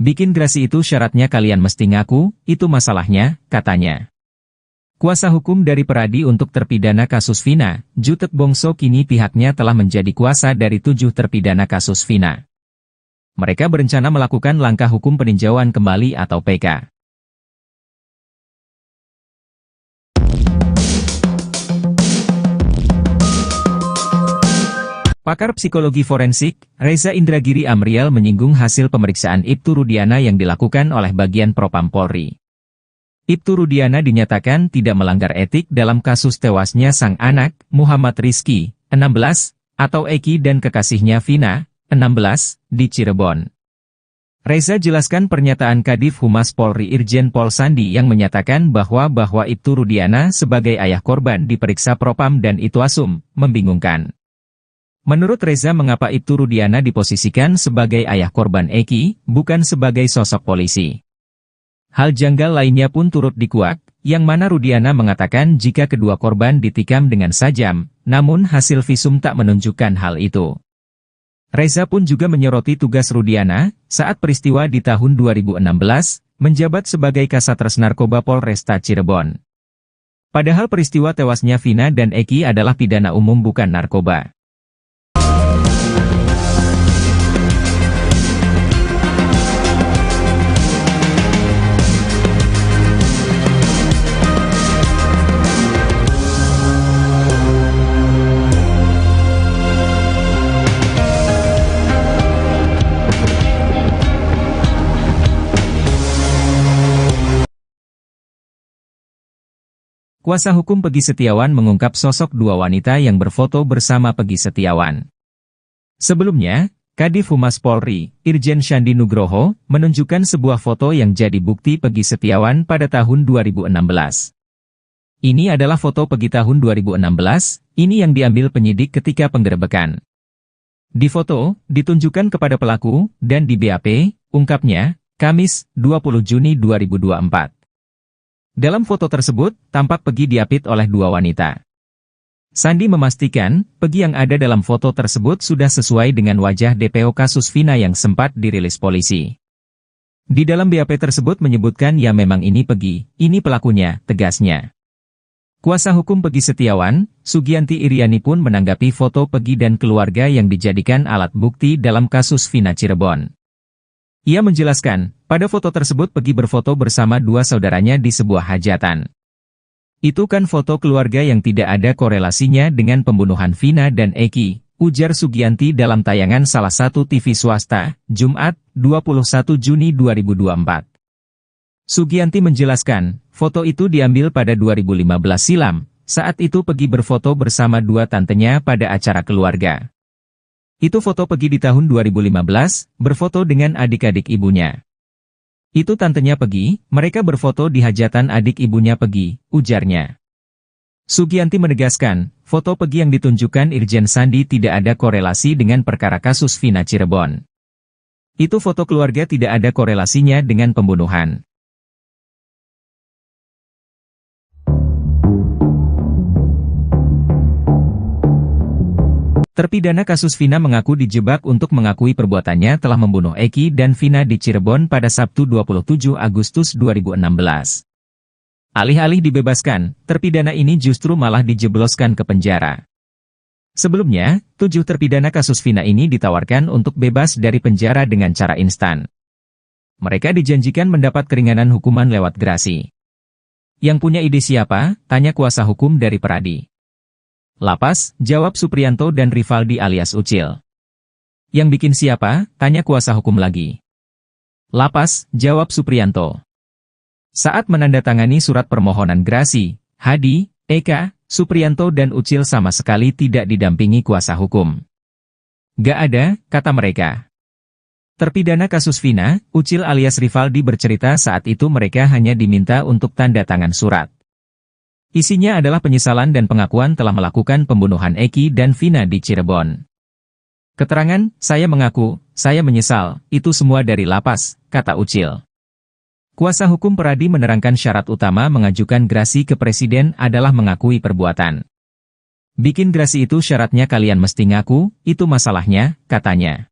Bikin gerasi itu syaratnya kalian mesti ngaku, itu masalahnya, katanya. Kuasa hukum dari Peradi untuk terpidana kasus Vina, Jutek Bongso kini pihaknya telah menjadi kuasa dari 7 terpidana kasus Vina. Mereka berencana melakukan langkah hukum peninjauan kembali atau PK. Pakar psikologi forensik, Reza Indragiri Amriel menyinggung hasil pemeriksaan Ibtu Rudiana yang dilakukan oleh bagian Propam Polri. Ibtu Rudiana dinyatakan tidak melanggar etik dalam kasus tewasnya sang anak, Muhammad Rizky, 16, atau Eki dan kekasihnya Vina, 16, di Cirebon. Reza jelaskan pernyataan Kadif Humas Polri Irjen Pol Sandi yang menyatakan bahwa Ibtu Rudiana sebagai ayah korban diperiksa Propam dan Itwasum, membingungkan. Menurut Reza mengapa Ibtu Rudiana diposisikan sebagai ayah korban Eki, bukan sebagai sosok polisi. Hal janggal lainnya pun turut dikuak, yang mana Rudiana mengatakan jika kedua korban ditikam dengan sajam, namun hasil visum tak menunjukkan hal itu. Reza pun juga menyoroti tugas Rudiana, saat peristiwa di tahun 2016, menjabat sebagai Kasatres Narkoba Polresta Cirebon. Padahal peristiwa tewasnya Vina dan Eki adalah pidana umum bukan narkoba. Kuasa hukum Peggy Setiawan mengungkap sosok 2 wanita yang berfoto bersama Peggy Setiawan. Sebelumnya, Kadif Humas Polri, Irjen Shandi Nugroho, menunjukkan sebuah foto yang jadi bukti Peggy Setiawan pada tahun 2016. Ini adalah foto Peggy tahun 2016, ini yang diambil penyidik ketika penggerebekan. Di foto, ditunjukkan kepada pelaku, dan di BAP, ungkapnya, Kamis, 20 Juni 2024. Dalam foto tersebut, tampak Peggy diapit oleh 2 wanita. Sandi memastikan, Peggy yang ada dalam foto tersebut sudah sesuai dengan wajah DPO kasus Vina yang sempat dirilis polisi. Di dalam BAP tersebut menyebutkan ya memang ini Peggy, ini pelakunya, tegasnya. Kuasa hukum Peggy Setiawan, Sugianti Iriani pun menanggapi foto Peggy dan keluarga yang dijadikan alat bukti dalam kasus Vina Cirebon. Ia menjelaskan, pada foto tersebut Peggy berfoto bersama 2 saudaranya di sebuah hajatan. Itu kan foto keluarga yang tidak ada korelasinya dengan pembunuhan Vina dan Eki, ujar Sugianti dalam tayangan salah satu TV swasta, Jumat, 21 Juni 2024. Sugianti menjelaskan, foto itu diambil pada 2015 silam, saat itu Peggy berfoto bersama 2 tantenya pada acara keluarga. Itu foto Peggy di tahun 2015, berfoto dengan adik-adik ibunya. Itu tantenya Peggy, mereka berfoto di hajatan adik ibunya Peggy, ujarnya. Sugianti menegaskan, foto Peggy yang ditunjukkan Irjen Sandi tidak ada korelasi dengan perkara kasus Vina Cirebon. Itu foto keluarga tidak ada korelasinya dengan pembunuhan. Terpidana kasus Vina mengaku dijebak untuk mengakui perbuatannya telah membunuh Eki dan Vina di Cirebon pada Sabtu 27 Agustus 2016. Alih-alih dibebaskan, terpidana ini justru malah dijebloskan ke penjara. Sebelumnya, 7 terpidana kasus Vina ini ditawarkan untuk bebas dari penjara dengan cara instan. Mereka dijanjikan mendapat keringanan hukuman lewat gerasi. Yang punya ide siapa? Tanya kuasa hukum dari Peradi. Lapas, jawab Supriyanto dan Rivaldi alias Ucil. Yang bikin siapa? Tanya kuasa hukum lagi. Lapas, jawab Supriyanto. Saat menandatangani surat permohonan gerasi, Hadi, Eka, Supriyanto dan Ucil sama sekali tidak didampingi kuasa hukum. Gak ada, kata mereka. Terpidana kasus Vina, Ucil alias Rivaldi bercerita saat itu mereka hanya diminta untuk tanda tangan surat. Isinya adalah penyesalan dan pengakuan telah melakukan pembunuhan Eki dan Vina di Cirebon. Keterangan, saya mengaku, saya menyesal, itu semua dari lapas, kata Ucil. Kuasa hukum Peradi menerangkan syarat utama mengajukan gerasi ke Presiden adalah mengakui perbuatan. Bikin gerasi itu syaratnya kalian mesti ngaku, itu masalahnya, katanya.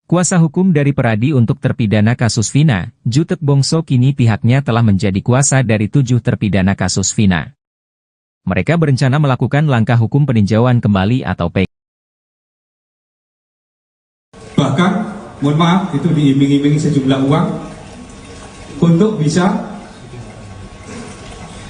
Kuasa hukum dari Peradi untuk terpidana kasus Vina, Jutek Bongso kini pihaknya telah menjadi kuasa dari 7 terpidana kasus Vina. Mereka berencana melakukan langkah hukum peninjauan kembali atau PK. Bahkan, mohon maaf, itu diiming-imingi sejumlah uang untuk bisa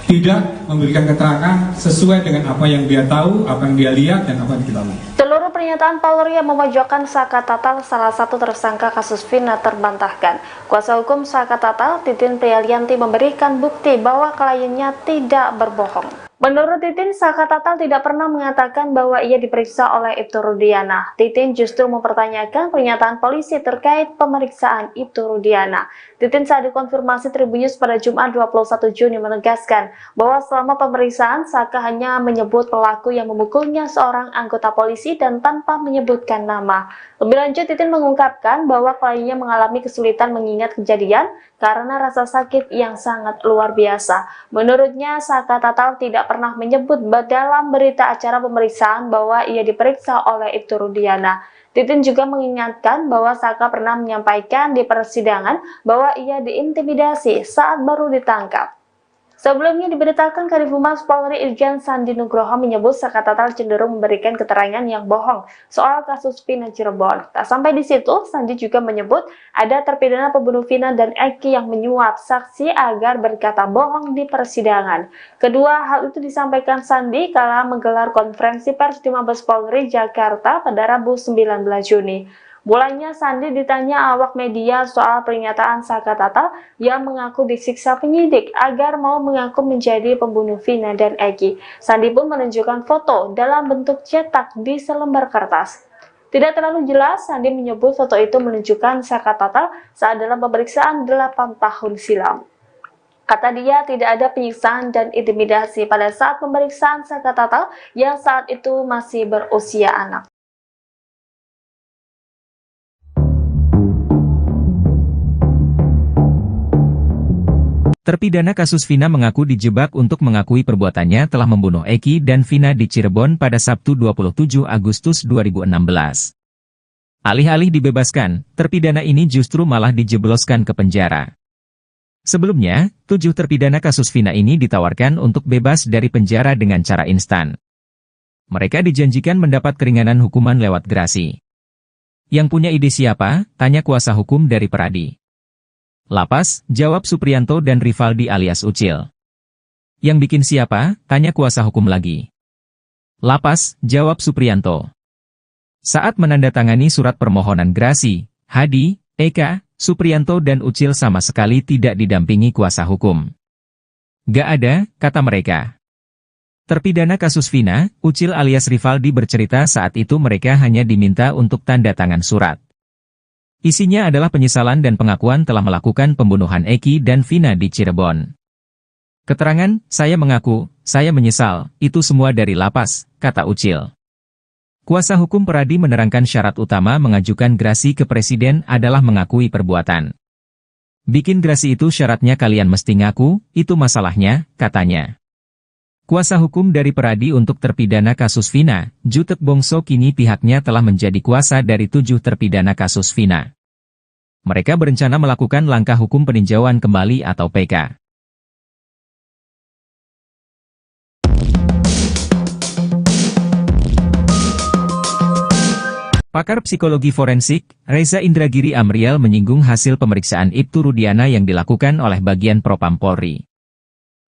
tidak memberikan keterangan sesuai dengan apa yang dia tahu, apa yang dia lihat, dan apa yang diketahui. Seluruh pernyataan Polri yang memojokkan Saka Tatal, salah satu tersangka kasus Vina, terbantahkan. Kuasa hukum Saka Tatal, Titin Prialianti, memberikan bukti bahwa kliennya tidak berbohong. Menurut Titin, Saka Tatal tidak pernah mengatakan bahwa ia diperiksa oleh Ibtu Rudiana. Titin justru mempertanyakan pernyataan polisi terkait pemeriksaan Ibtu Rudiana. Titin saat dikonfirmasi Tribunnews pada Jumat 21 Juni menegaskan bahwa selama pemeriksaan Saka hanya menyebut pelaku yang memukulnya seorang anggota polisi dan tanpa menyebutkan nama. Lebih lanjut, Titin mengungkapkan bahwa kliennya mengalami kesulitan mengingat kejadian karena rasa sakit yang sangat luar biasa. Menurutnya, Saka Tatal tidak pernah menyebut dalam berita acara pemeriksaan bahwa ia diperiksa oleh Ibtu Rudiana. Titin juga mengingatkan bahwa Saka pernah menyampaikan di persidangan bahwa ia diintimidasi saat baru ditangkap. Sebelumnya diberitakan Kadif Humas Polri Irjen Sandi Nugroho menyebut Saka Tatal cenderung memberikan keterangan yang bohong soal kasus Vina Cirebon. Tak sampai di situ, Sandi juga menyebut ada terpidana pembunuh Vina dan Eki yang menyuap saksi agar berkata bohong di persidangan. Kedua hal itu disampaikan Sandi kala menggelar konferensi pers di Mabes Polri Jakarta pada Rabu 19 Juni. Mulanya Sandi ditanya awak media soal pernyataan Saka Tatal yang mengaku disiksa penyidik agar mau mengaku menjadi pembunuh Vina dan Eki. Sandi pun menunjukkan foto dalam bentuk cetak di selembar kertas. Tidak terlalu jelas, Sandi menyebut foto itu menunjukkan Saka Tatal saat dalam pemeriksaan 8 tahun silam. Kata dia, tidak ada penyiksaan dan intimidasi pada saat pemeriksaan Saka Tatal yang saat itu masih berusia anak. Terpidana kasus Vina mengaku dijebak untuk mengakui perbuatannya telah membunuh Eki dan Vina di Cirebon pada Sabtu 27 Agustus 2016. Alih-alih dibebaskan, terpidana ini justru malah dijebloskan ke penjara. Sebelumnya, 7 terpidana kasus Vina ini ditawarkan untuk bebas dari penjara dengan cara instan. Mereka dijanjikan mendapat keringanan hukuman lewat gerasi. Yang punya ide siapa? Tanya kuasa hukum dari Peradi. Lapas, jawab Supriyanto dan Rivaldi alias Ucil. Yang bikin siapa? Tanya kuasa hukum lagi. Lapas, jawab Supriyanto. Saat menandatangani surat permohonan gerasi, Hadi, Eka, Supriyanto dan Ucil sama sekali tidak didampingi kuasa hukum. Gak ada, kata mereka. Terpidana kasus Vina, Ucil alias Rivaldi bercerita saat itu mereka hanya diminta untuk tanda tangan surat. Isinya adalah penyesalan dan pengakuan telah melakukan pembunuhan Eki dan Vina di Cirebon. Keterangan, saya mengaku, saya menyesal, itu semua dari lapas, kata Ucil. Kuasa hukum Peradi menerangkan syarat utama mengajukan gerasi ke Presiden adalah mengakui perbuatan. Bikin gerasi itu syaratnya kalian mesti ngaku, itu masalahnya, katanya. Kuasa hukum dari Peradi untuk terpidana kasus Vina, Jutek Bongso kini pihaknya telah menjadi kuasa dari 7 terpidana kasus Vina. Mereka berencana melakukan langkah hukum peninjauan kembali atau PK. Pakar psikologi forensik, Reza Indragiri Amriel menyinggung hasil pemeriksaan Ibtu Rudiana yang dilakukan oleh bagian Propam Polri.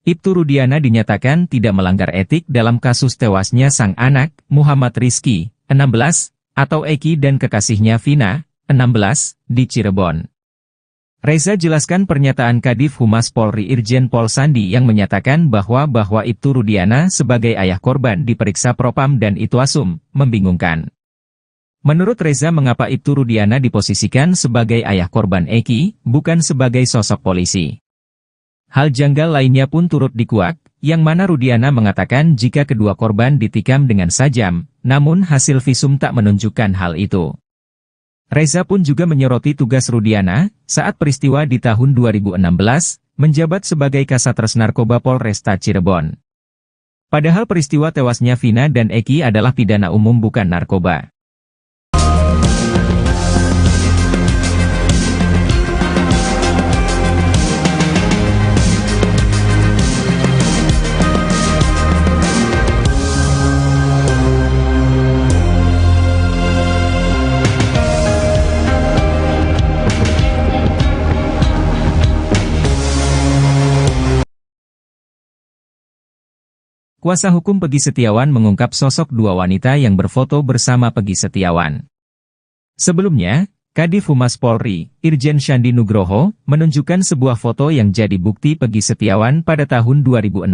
Ibtu Rudiana dinyatakan tidak melanggar etik dalam kasus tewasnya sang anak, Muhammad Rizky, 16, atau Eki dan kekasihnya Vina, 16, di Cirebon. Reza jelaskan pernyataan Kadif Humas Polri Irjen Pol Sandi yang menyatakan bahwa Ibtu Rudiana sebagai ayah korban diperiksa Propam dan Itwasum, membingungkan. Menurut Reza, mengapa Ibtu Rudiana diposisikan sebagai ayah korban Eki, bukan sebagai sosok polisi? Hal janggal lainnya pun turut dikuak, yang mana Rudiana mengatakan jika kedua korban ditikam dengan sajam, namun hasil visum tak menunjukkan hal itu. Reza pun juga menyoroti tugas Rudiana, saat peristiwa di tahun 2016, menjabat sebagai Kasatres Narkoba Polresta Cirebon. Padahal peristiwa tewasnya Vina dan Eki adalah pidana umum bukan narkoba. Kuasa hukum Peggy Setiawan mengungkap sosok 2 wanita yang berfoto bersama Peggy Setiawan. Sebelumnya, Kadif Humas Polri, Irjen Shandi Nugroho, menunjukkan sebuah foto yang jadi bukti Peggy Setiawan pada tahun 2016.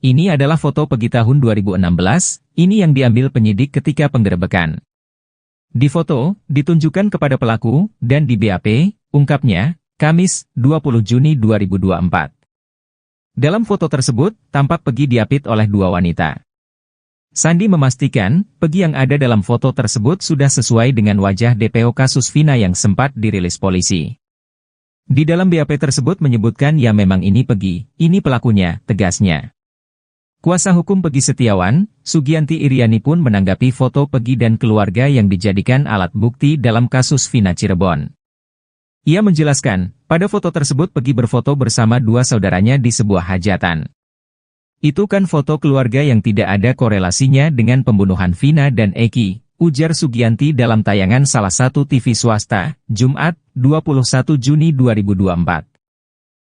Ini adalah foto Peggy tahun 2016, ini yang diambil penyidik ketika penggerebekan. Di foto, ditunjukkan kepada pelaku, dan di BAP, ungkapnya, Kamis, 20 Juni 2024. Dalam foto tersebut, tampak Peggy diapit oleh 2 wanita. Sandi memastikan, Peggy yang ada dalam foto tersebut sudah sesuai dengan wajah DPO kasus Vina yang sempat dirilis polisi. Di dalam BAP tersebut menyebutkan ya memang ini Peggy, ini pelakunya, tegasnya. Kuasa hukum Peggy Setiawan, Sugianti Iriani pun menanggapi foto Peggy dan keluarga yang dijadikan alat bukti dalam kasus Vina Cirebon. Ia menjelaskan, pada foto tersebut Peggy berfoto bersama 2 saudaranya di sebuah hajatan. Itu kan foto keluarga yang tidak ada korelasinya dengan pembunuhan Vina dan Eki, ujar Sugianti dalam tayangan salah satu TV swasta, Jumat, 21 Juni 2024.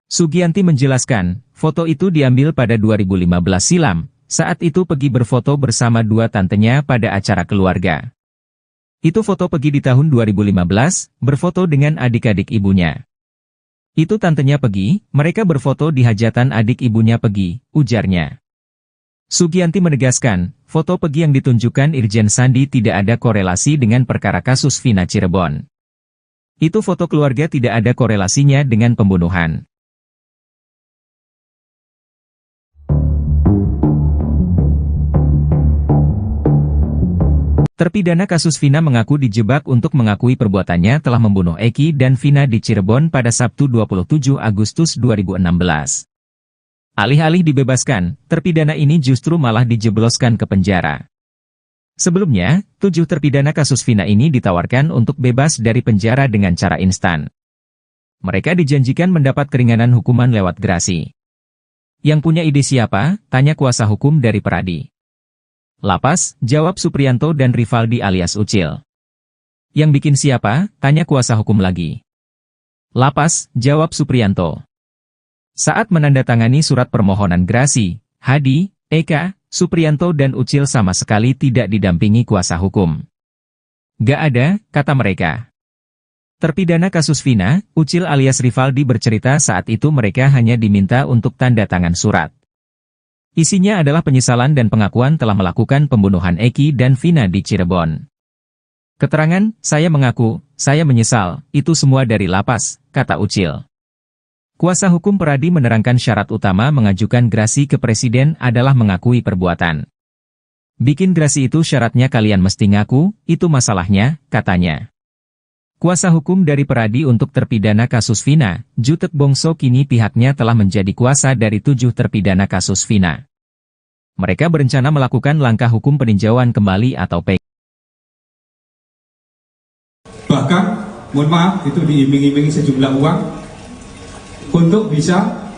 Sugianti menjelaskan, foto itu diambil pada 2015 silam, saat itu Peggy berfoto bersama 2 tantenya pada acara keluarga. Itu foto Peggy di tahun 2015, berfoto dengan adik-adik ibunya. Itu tantenya Peggy, mereka berfoto di hajatan adik ibunya Peggy, ujarnya. Sugianti menegaskan, foto Peggy yang ditunjukkan Irjen Sandi tidak ada korelasi dengan perkara kasus Vina Cirebon. Itu foto keluarga tidak ada korelasinya dengan pembunuhan. Terpidana kasus Vina mengaku dijebak untuk mengakui perbuatannya telah membunuh Eki dan Vina di Cirebon pada Sabtu 27 Agustus 2016. Alih-alih dibebaskan, terpidana ini justru malah dijebloskan ke penjara. Sebelumnya, 7 terpidana kasus Vina ini ditawarkan untuk bebas dari penjara dengan cara instan. Mereka dijanjikan mendapat keringanan hukuman lewat gerasi. Yang punya ide siapa? Tanya kuasa hukum dari Peradi. Lapas, jawab Supriyanto dan Rivaldi alias Ucil. Yang bikin siapa? Tanya kuasa hukum lagi. Lapas, jawab Supriyanto. Saat menandatangani surat permohonan gerasi, Hadi, Eka, Supriyanto dan Ucil sama sekali tidak didampingi kuasa hukum. Gak ada, kata mereka. Terpidana kasus Vina, Ucil alias Rivaldi bercerita saat itu mereka hanya diminta untuk tanda tangan surat. Isinya adalah penyesalan dan pengakuan telah melakukan pembunuhan Eki dan Vina di Cirebon. Keterangan, saya mengaku, saya menyesal, itu semua dari lapas, kata Ucil. Kuasa hukum Peradi menerangkan syarat utama mengajukan gerasi ke Presiden adalah mengakui perbuatan. Bikin gerasi itu syaratnya kalian mesti ngaku, itu masalahnya, katanya. Kuasa hukum dari Peradi untuk terpidana kasus Vina, Jutek Bongso kini pihaknya telah menjadi kuasa dari 7 terpidana kasus Vina. Mereka berencana melakukan langkah hukum peninjauan kembali atau PK. Bahkan, mohon maaf, itu diiming-imingi sejumlah uang untuk bisa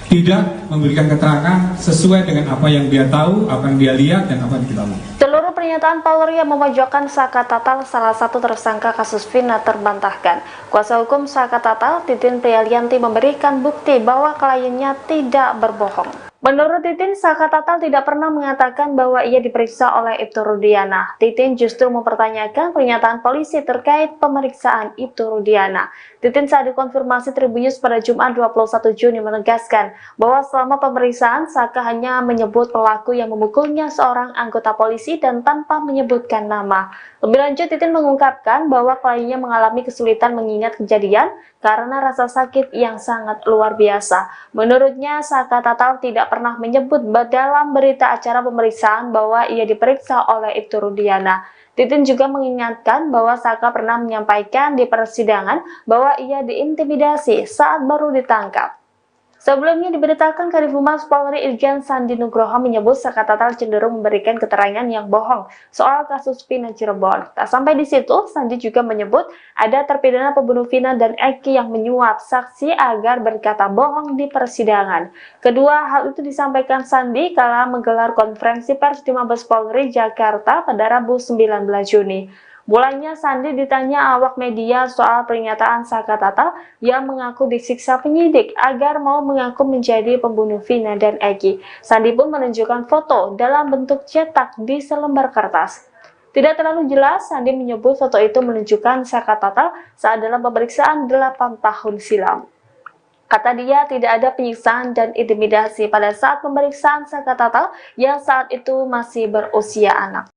tidak memberikan keterangan sesuai dengan apa yang dia tahu, apa yang dia lihat, dan apa yang kita tahu. Seluruh pernyataan Polri yang memojokkan Saka Tatal, salah satu tersangka kasus Vina, terbantahkan. Kuasa hukum Saka Tatal, Titin Prialianti, memberikan bukti bahwa kliennya tidak berbohong. Menurut Titin, Saka Tatal tidak pernah mengatakan bahwa ia diperiksa oleh Ibtu Rudiana. Titin justru mempertanyakan pernyataan polisi terkait pemeriksaan Ibtu Rudiana. Titin saat dikonfirmasi Tribunnews pada Jumat 21 Juni menegaskan bahwa selama pemeriksaan Saka hanya menyebut pelaku yang memukulnya seorang anggota polisi dan tanpa menyebutkan nama. Lebih lanjut, Titin mengungkapkan bahwa kliennya mengalami kesulitan mengingat kejadian karena rasa sakit yang sangat luar biasa. Menurutnya, Saka Tatal tidak pernah menyebut dalam berita acara pemeriksaan bahwa ia diperiksa oleh Ibtu Rudiana. Titin juga mengingatkan bahwa Saka pernah menyampaikan di persidangan bahwa ia diintimidasi saat baru ditangkap. Sebelumnya diberitakan Kadif Humas Polri Irjen Sandi Nugroho menyebut Saka Tatal cenderung memberikan keterangan yang bohong soal kasus Vina Cirebon. Tak sampai di situ, Sandi juga menyebut ada terpidana pembunuh Vina dan Eki yang menyuap saksi agar berkata bohong di persidangan. Kedua hal itu disampaikan Sandi kala menggelar konferensi pers di Mabes Polri Jakarta pada Rabu 19 Juni. Mulanya Sandi ditanya awak media soal pernyataan Saka Tatal yang mengaku disiksa penyidik agar mau mengaku menjadi pembunuh Vina dan Eki. Sandi pun menunjukkan foto dalam bentuk cetak di selembar kertas. Tidak terlalu jelas, Sandi menyebut foto itu menunjukkan Saka Tatal saat dalam pemeriksaan 8 tahun silam. Kata dia, tidak ada penyiksaan dan intimidasi pada saat pemeriksaan Saka Tatal yang saat itu masih berusia anak.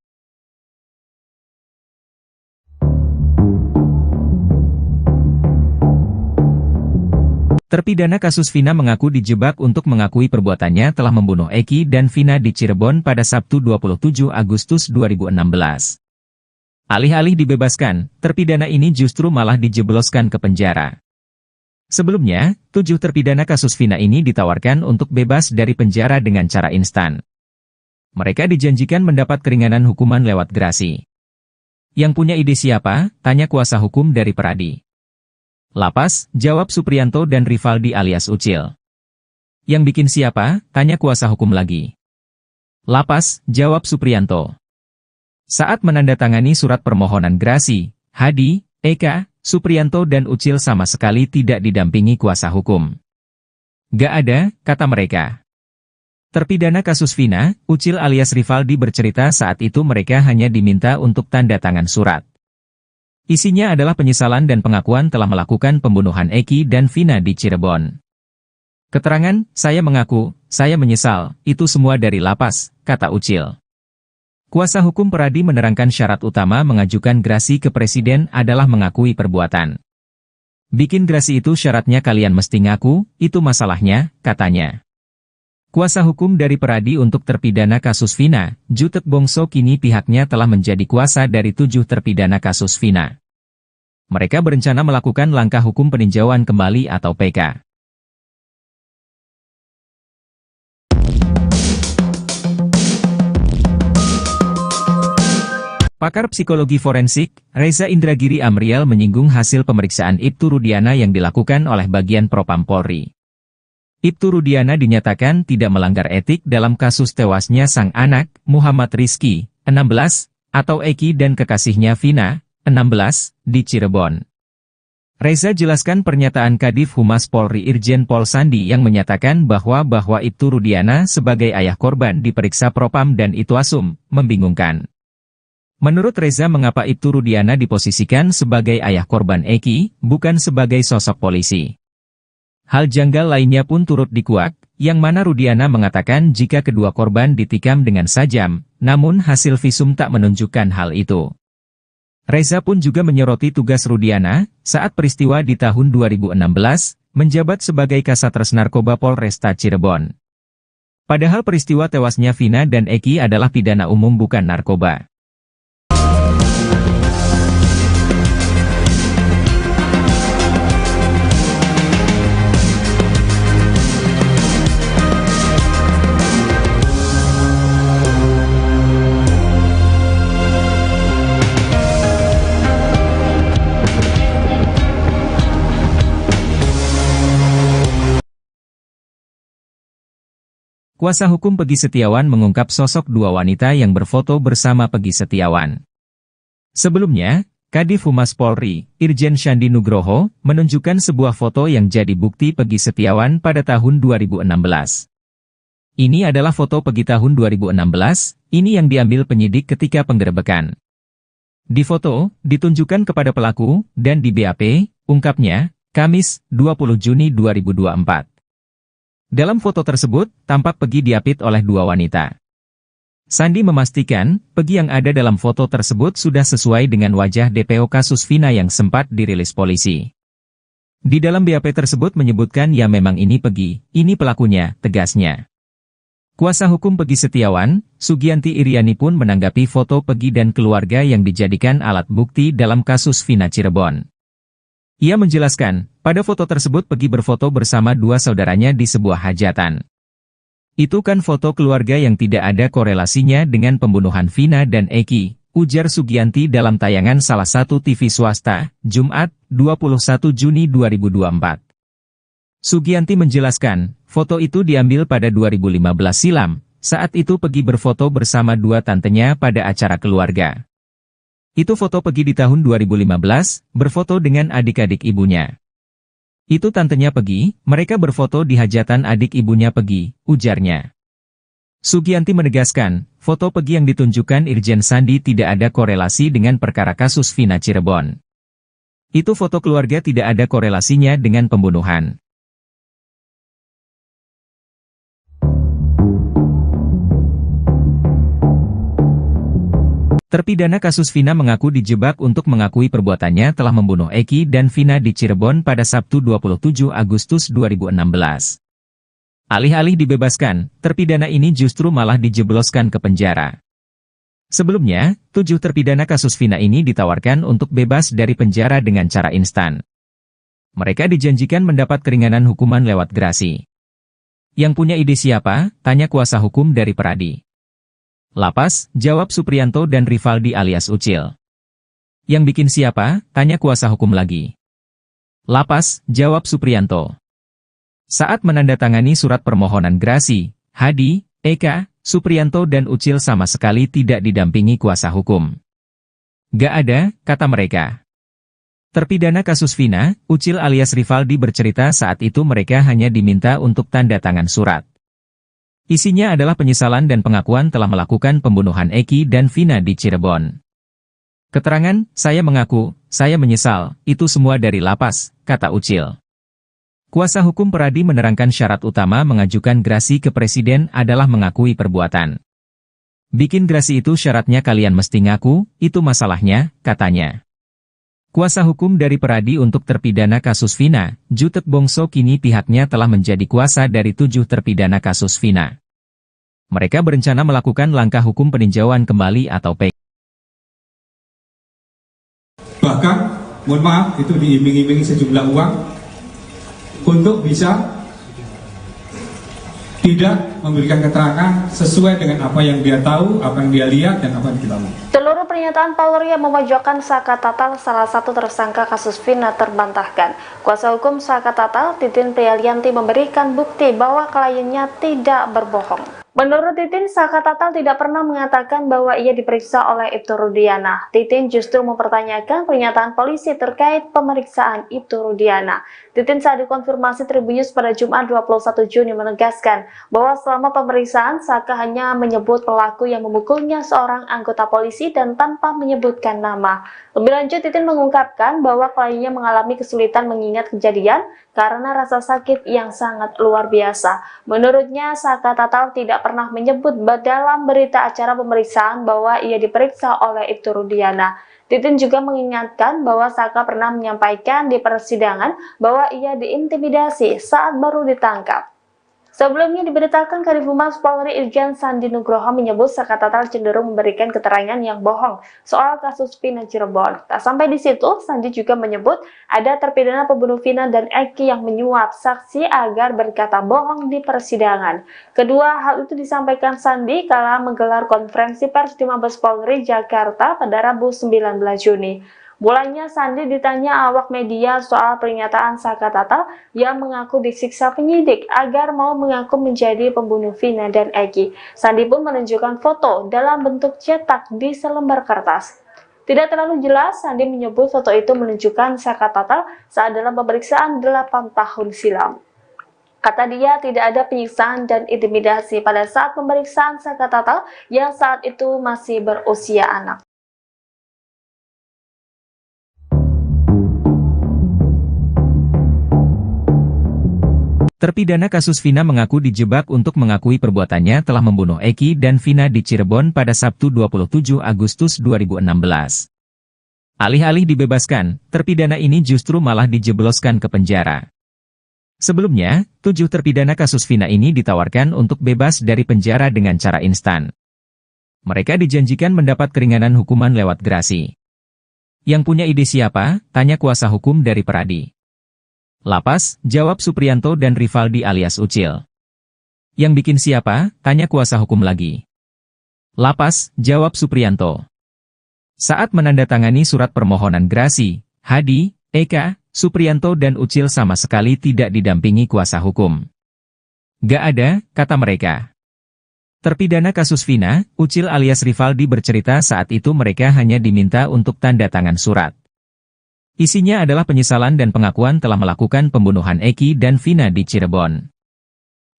Terpidana kasus Vina mengaku dijebak untuk mengakui perbuatannya telah membunuh Eki dan Vina di Cirebon pada Sabtu 27 Agustus 2016. Alih-alih dibebaskan, terpidana ini justru malah dijebloskan ke penjara. Sebelumnya, 7 terpidana kasus Vina ini ditawarkan untuk bebas dari penjara dengan cara instan. Mereka dijanjikan mendapat keringanan hukuman lewat gerasi. Yang punya ide siapa? Tanya kuasa hukum dari Peradi. Lapas, jawab Suprianto dan Rivaldi alias Ucil. Yang bikin siapa? Tanya kuasa hukum lagi. Lapas, jawab Suprianto. Saat menandatangani surat permohonan gerasi, Hadi, Eka, Suprianto dan Ucil sama sekali tidak didampingi kuasa hukum. Gak ada, kata mereka. Terpidana kasus Vina, Ucil alias Rivaldi bercerita saat itu mereka hanya diminta untuk tanda tangan surat. Isinya adalah penyesalan dan pengakuan telah melakukan pembunuhan Eki dan Vina di Cirebon. Keterangan, saya mengaku, saya menyesal, itu semua dari lapas, kata Ucil. Kuasa hukum Peradi menerangkan syarat utama mengajukan gerasi ke Presiden adalah mengakui perbuatan. Bikin gerasi itu syaratnya kalian mesti ngaku, itu masalahnya, katanya. Kuasa hukum dari Peradi untuk terpidana kasus Vina, Jutek Bongso kini pihaknya telah menjadi kuasa dari 7 terpidana kasus Vina. Mereka berencana melakukan langkah hukum peninjauan kembali atau PK. Pakar psikologi forensik, Reza Indragiri Amriel menyinggung hasil pemeriksaan Ibtu Rudiana yang dilakukan oleh bagian Propam Polri. Ibtu Rudiana dinyatakan tidak melanggar etik dalam kasus tewasnya sang anak, Muhammad Rizky, 16, atau Eki dan kekasihnya Vina, 16, di Cirebon. Reza jelaskan pernyataan Kadif Humas Polri Irjen Pol Sandi yang menyatakan bahwa Ibtu Rudiana sebagai ayah korban diperiksa Propam dan Itwasum, membingungkan. Menurut Reza mengapa Ibtu Rudiana diposisikan sebagai ayah korban Eki, bukan sebagai sosok polisi. Hal janggal lainnya pun turut dikuak, yang mana Rudiana mengatakan jika kedua korban ditikam dengan sajam, namun hasil visum tak menunjukkan hal itu. Reza pun juga menyoroti tugas Rudiana, saat peristiwa di tahun 2016, menjabat sebagai Kasatres Narkoba Polresta Cirebon. Padahal peristiwa tewasnya Vina dan Eki adalah pidana umum bukan narkoba. Kuasa hukum Peggy Setiawan mengungkap sosok dua wanita yang berfoto bersama Peggy Setiawan. Sebelumnya, Kadif Humas Polri, Irjen Shandi Nugroho, menunjukkan sebuah foto yang jadi bukti Peggy Setiawan pada tahun 2016. Ini adalah foto Peggy tahun 2016, ini yang diambil penyidik ketika penggerebekan. Di foto, ditunjukkan kepada pelaku, dan di BAP, ungkapnya, Kamis, 20 Juni 2024. Dalam foto tersebut, tampak Peggy diapit oleh dua wanita. Sandi memastikan, Peggy yang ada dalam foto tersebut sudah sesuai dengan wajah DPO kasus Vina yang sempat dirilis polisi. Di dalam BAP tersebut menyebutkan ya memang ini Peggy, ini pelakunya, tegasnya. Kuasa hukum Peggy Setiawan, Sugianti Iriani pun menanggapi foto Peggy dan keluarga yang dijadikan alat bukti dalam kasus Vina Cirebon. Ia menjelaskan, pada foto tersebut Peggy berfoto bersama dua saudaranya di sebuah hajatan. Itu kan foto keluarga yang tidak ada korelasinya dengan pembunuhan Vina dan Eki, ujar Sugianti dalam tayangan salah satu TV swasta, Jumat, 21 Juni 2024. Sugianti menjelaskan, foto itu diambil pada 2015 silam, saat itu Peggy berfoto bersama dua tantenya pada acara keluarga. Itu foto Peggy di tahun 2015, berfoto dengan adik-adik ibunya. Itu tantenya Peggy, mereka berfoto di hajatan adik ibunya Peggy, ujarnya. Sugianti menegaskan, foto Peggy yang ditunjukkan Irjen Sandi tidak ada korelasi dengan perkara kasus Vina Cirebon. Itu foto keluarga tidak ada korelasinya dengan pembunuhan. Terpidana kasus Vina mengaku dijebak untuk mengakui perbuatannya telah membunuh Eki dan Vina di Cirebon pada Sabtu 27 Agustus 2016. Alih-alih dibebaskan, terpidana ini justru malah dijebloskan ke penjara. Sebelumnya, 7 terpidana kasus Vina ini ditawarkan untuk bebas dari penjara dengan cara instan. Mereka dijanjikan mendapat keringanan hukuman lewat gerasi. Yang punya ide siapa? Tanya kuasa hukum dari Peradi. Lapas, jawab Supriyanto dan Rivaldi alias Ucil. Yang bikin siapa? Tanya kuasa hukum lagi. Lapas, jawab Supriyanto. Saat menandatangani surat permohonan gerasi, Hadi, Eka, Supriyanto dan Ucil sama sekali tidak didampingi kuasa hukum. Gak ada, kata mereka. Terpidana kasus Vina, Ucil alias Rivaldi bercerita saat itu mereka hanya diminta untuk tanda tangan surat. Isinya adalah penyesalan dan pengakuan telah melakukan pembunuhan Eki dan Vina di Cirebon. Keterangan, saya mengaku, saya menyesal, itu semua dari lapas, kata Ucil. Kuasa hukum Peradi menerangkan syarat utama mengajukan gerasi ke Presiden adalah mengakui perbuatan. Bikin gerasi itu syaratnya kalian mesti ngaku, itu masalahnya, katanya. Kuasa hukum dari Peradi untuk terpidana kasus Vina, Jutek Bongso kini pihaknya telah menjadi kuasa dari 7 terpidana kasus Vina. Mereka berencana melakukan langkah hukum peninjauan kembali atau PK. Bahkan, mohon maaf, itu diiming-imingi sejumlah uang untuk bisa tidak memberikan keterangan sesuai dengan apa yang dia tahu, apa yang dia lihat, dan apa yang kita tahu. Seluruh pernyataan Polri yang memojokkan Saka Tatal, salah satu tersangka kasus Vina, terbantahkan. Kuasa hukum Saka Tatal, Titin Prialianti, memberikan bukti bahwa kliennya tidak berbohong. Menurut Titin, Saka Tatal tidak pernah mengatakan bahwa ia diperiksa oleh Ibtu Rudiana. Titin justru mempertanyakan pernyataan polisi terkait pemeriksaan Ibtu Rudiana. Titin saat dikonfirmasi Tribunnews pada Jumat 21 Juni menegaskan bahwa selama pemeriksaan Saka hanya menyebut pelaku yang memukulnya seorang anggota polisi dan tanpa menyebutkan nama. Lebih lanjut, Titin mengungkapkan bahwa kliennya mengalami kesulitan mengingat kejadian karena rasa sakit yang sangat luar biasa. Menurutnya, Saka Tatal tidak pernah menyebut dalam berita acara pemeriksaan bahwa ia diperiksa oleh Ibtu Rudiana. Titin juga mengingatkan bahwa Saka pernah menyampaikan di persidangan bahwa ia diintimidasi saat baru ditangkap. Sebelumnya diberitakan Kadif Humas Polri Irjen Shandi Nugroho menyebut Saka Tatal cenderung memberikan keterangan yang bohong soal kasus Vina Cirebon. Tak sampai di situ, Shandi juga menyebut ada terpidana pembunuh Vina dan Eki yang menyuap saksi agar berkata bohong di persidangan. Kedua hal itu disampaikan Shandi kala menggelar konferensi pers di Mabes Polri Jakarta pada Rabu 19 Juni. Mulanya Sandi ditanya awak media soal pernyataan Saka Tatal yang mengaku disiksa penyidik agar mau mengaku menjadi pembunuh Vina dan Eki. Sandi pun menunjukkan foto dalam bentuk cetak di selembar kertas. Tidak terlalu jelas, Sandi menyebut foto itu menunjukkan Saka Tatal saat dalam pemeriksaan 8 tahun silam. Kata dia, tidak ada penyiksaan dan intimidasi pada saat pemeriksaan Saka Tatal yang saat itu masih berusia anak. Terpidana kasus Vina mengaku dijebak untuk mengakui perbuatannya telah membunuh Eki dan Vina di Cirebon pada Sabtu 27 Agustus 2016. Alih-alih dibebaskan, terpidana ini justru malah dijebloskan ke penjara. Sebelumnya, 7 terpidana kasus Vina ini ditawarkan untuk bebas dari penjara dengan cara instan. Mereka dijanjikan mendapat keringanan hukuman lewat gerasi. Yang punya ide siapa? Tanya kuasa hukum dari Peradi. Lapas, jawab Supriyanto dan Rivaldi alias Ucil. Yang bikin siapa? Tanya kuasa hukum lagi. Lapas, jawab Supriyanto. Saat menandatangani surat permohonan gerasi, Hadi, Eka, Supriyanto dan Ucil sama sekali tidak didampingi kuasa hukum. Gak ada, kata mereka. Terpidana kasus Vina, Ucil alias Rivaldi bercerita saat itu mereka hanya diminta untuk tanda tangan surat. Isinya adalah penyesalan dan pengakuan telah melakukan pembunuhan Eki dan Vina di Cirebon.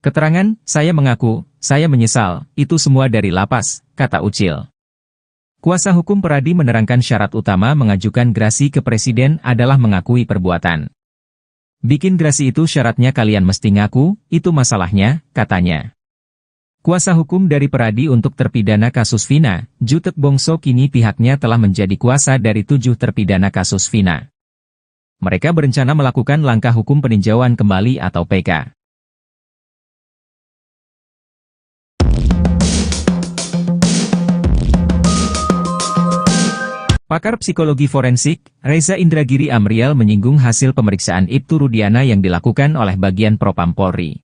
Keterangan, saya mengaku, saya menyesal, itu semua dari lapas, kata Ucil. Kuasa hukum Peradi menerangkan syarat utama mengajukan gerasi ke Presiden adalah mengakui perbuatan. Bikin gerasi itu syaratnya kalian mesti ngaku, itu masalahnya, katanya. Kuasa hukum dari Peradi untuk terpidana kasus Vina, Jutek Bongso kini pihaknya telah menjadi kuasa dari 7 terpidana kasus Vina. Mereka berencana melakukan langkah hukum peninjauan kembali atau PK. Pakar psikologi forensik, Reza Indragiri Amriel menyinggung hasil pemeriksaan Ibtu Rudiana yang dilakukan oleh bagian Propam Polri.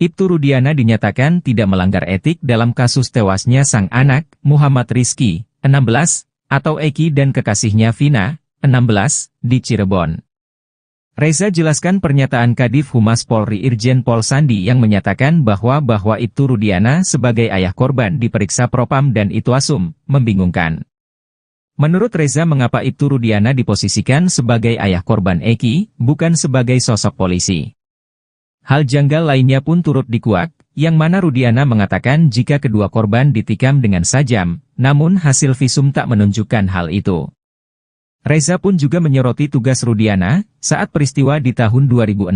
Ibtu Rudiana dinyatakan tidak melanggar etik dalam kasus tewasnya sang anak, Muhammad Rizky, 16, atau Eki dan kekasihnya Vina, 16, di Cirebon. Reza jelaskan pernyataan Kadif Humas Polri Irjen Pol Sandi yang menyatakan bahwa Ibtu Rudiana sebagai ayah korban diperiksa Propam dan Itwasum, membingungkan. Menurut Reza mengapa Ibtu Rudiana diposisikan sebagai ayah korban Eki, bukan sebagai sosok polisi. Hal janggal lainnya pun turut dikuak, yang mana Rudiana mengatakan jika kedua korban ditikam dengan sajam, namun hasil visum tak menunjukkan hal itu. Reza pun juga menyoroti tugas Rudiana, saat peristiwa di tahun 2016,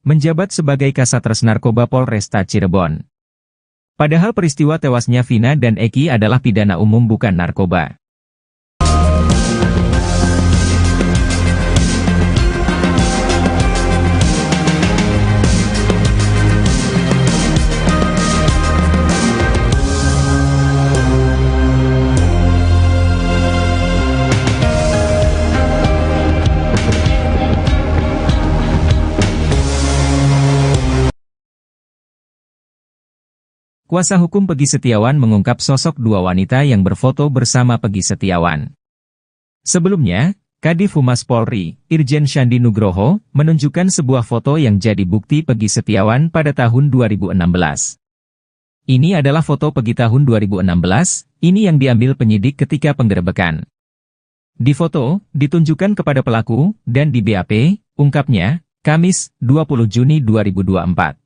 menjabat sebagai Kasatres Narkoba Polresta Cirebon. Padahal peristiwa tewasnya Vina dan Eki adalah pidana umum bukan narkoba. Kuasa hukum Peggy Setiawan mengungkap sosok 2 wanita yang berfoto bersama Peggy Setiawan. Sebelumnya, Kadif Humas Polri, Irjen Shandi Nugroho, menunjukkan sebuah foto yang jadi bukti Peggy Setiawan pada tahun 2016. Ini adalah foto Peggy tahun 2016, ini yang diambil penyidik ketika penggerebekan. Di foto, ditunjukkan kepada pelaku, dan di BAP, ungkapnya, Kamis, 20 Juni 2024.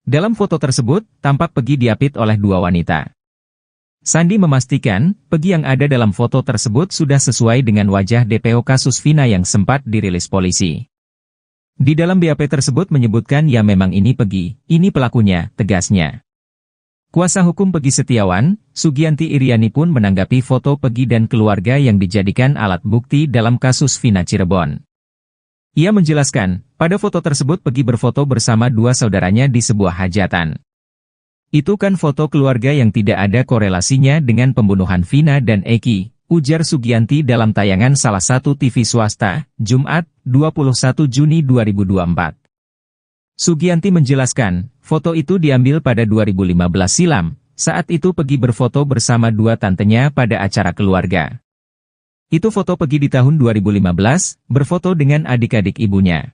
Dalam foto tersebut, tampak Peggy diapit oleh 2 wanita. Sandi memastikan, Peggy yang ada dalam foto tersebut sudah sesuai dengan wajah DPO kasus Vina yang sempat dirilis polisi. Di dalam BAP tersebut menyebutkan ya memang ini Peggy, ini pelakunya, tegasnya. Kuasa hukum Peggy Setiawan, Sugianti Iriani pun menanggapi foto Peggy dan keluarga yang dijadikan alat bukti dalam kasus Vina Cirebon. Ia menjelaskan, pada foto tersebut Peggy berfoto bersama 2 saudaranya di sebuah hajatan. Itu kan foto keluarga yang tidak ada korelasinya dengan pembunuhan Vina dan Eki, ujar Sugianti dalam tayangan salah satu TV swasta, Jumat, 21 Juni 2024. Sugianti menjelaskan, foto itu diambil pada 2015 silam, saat itu Peggy berfoto bersama 2 tantenya pada acara keluarga. Itu foto Pegi di tahun 2015, berfoto dengan adik-adik ibunya.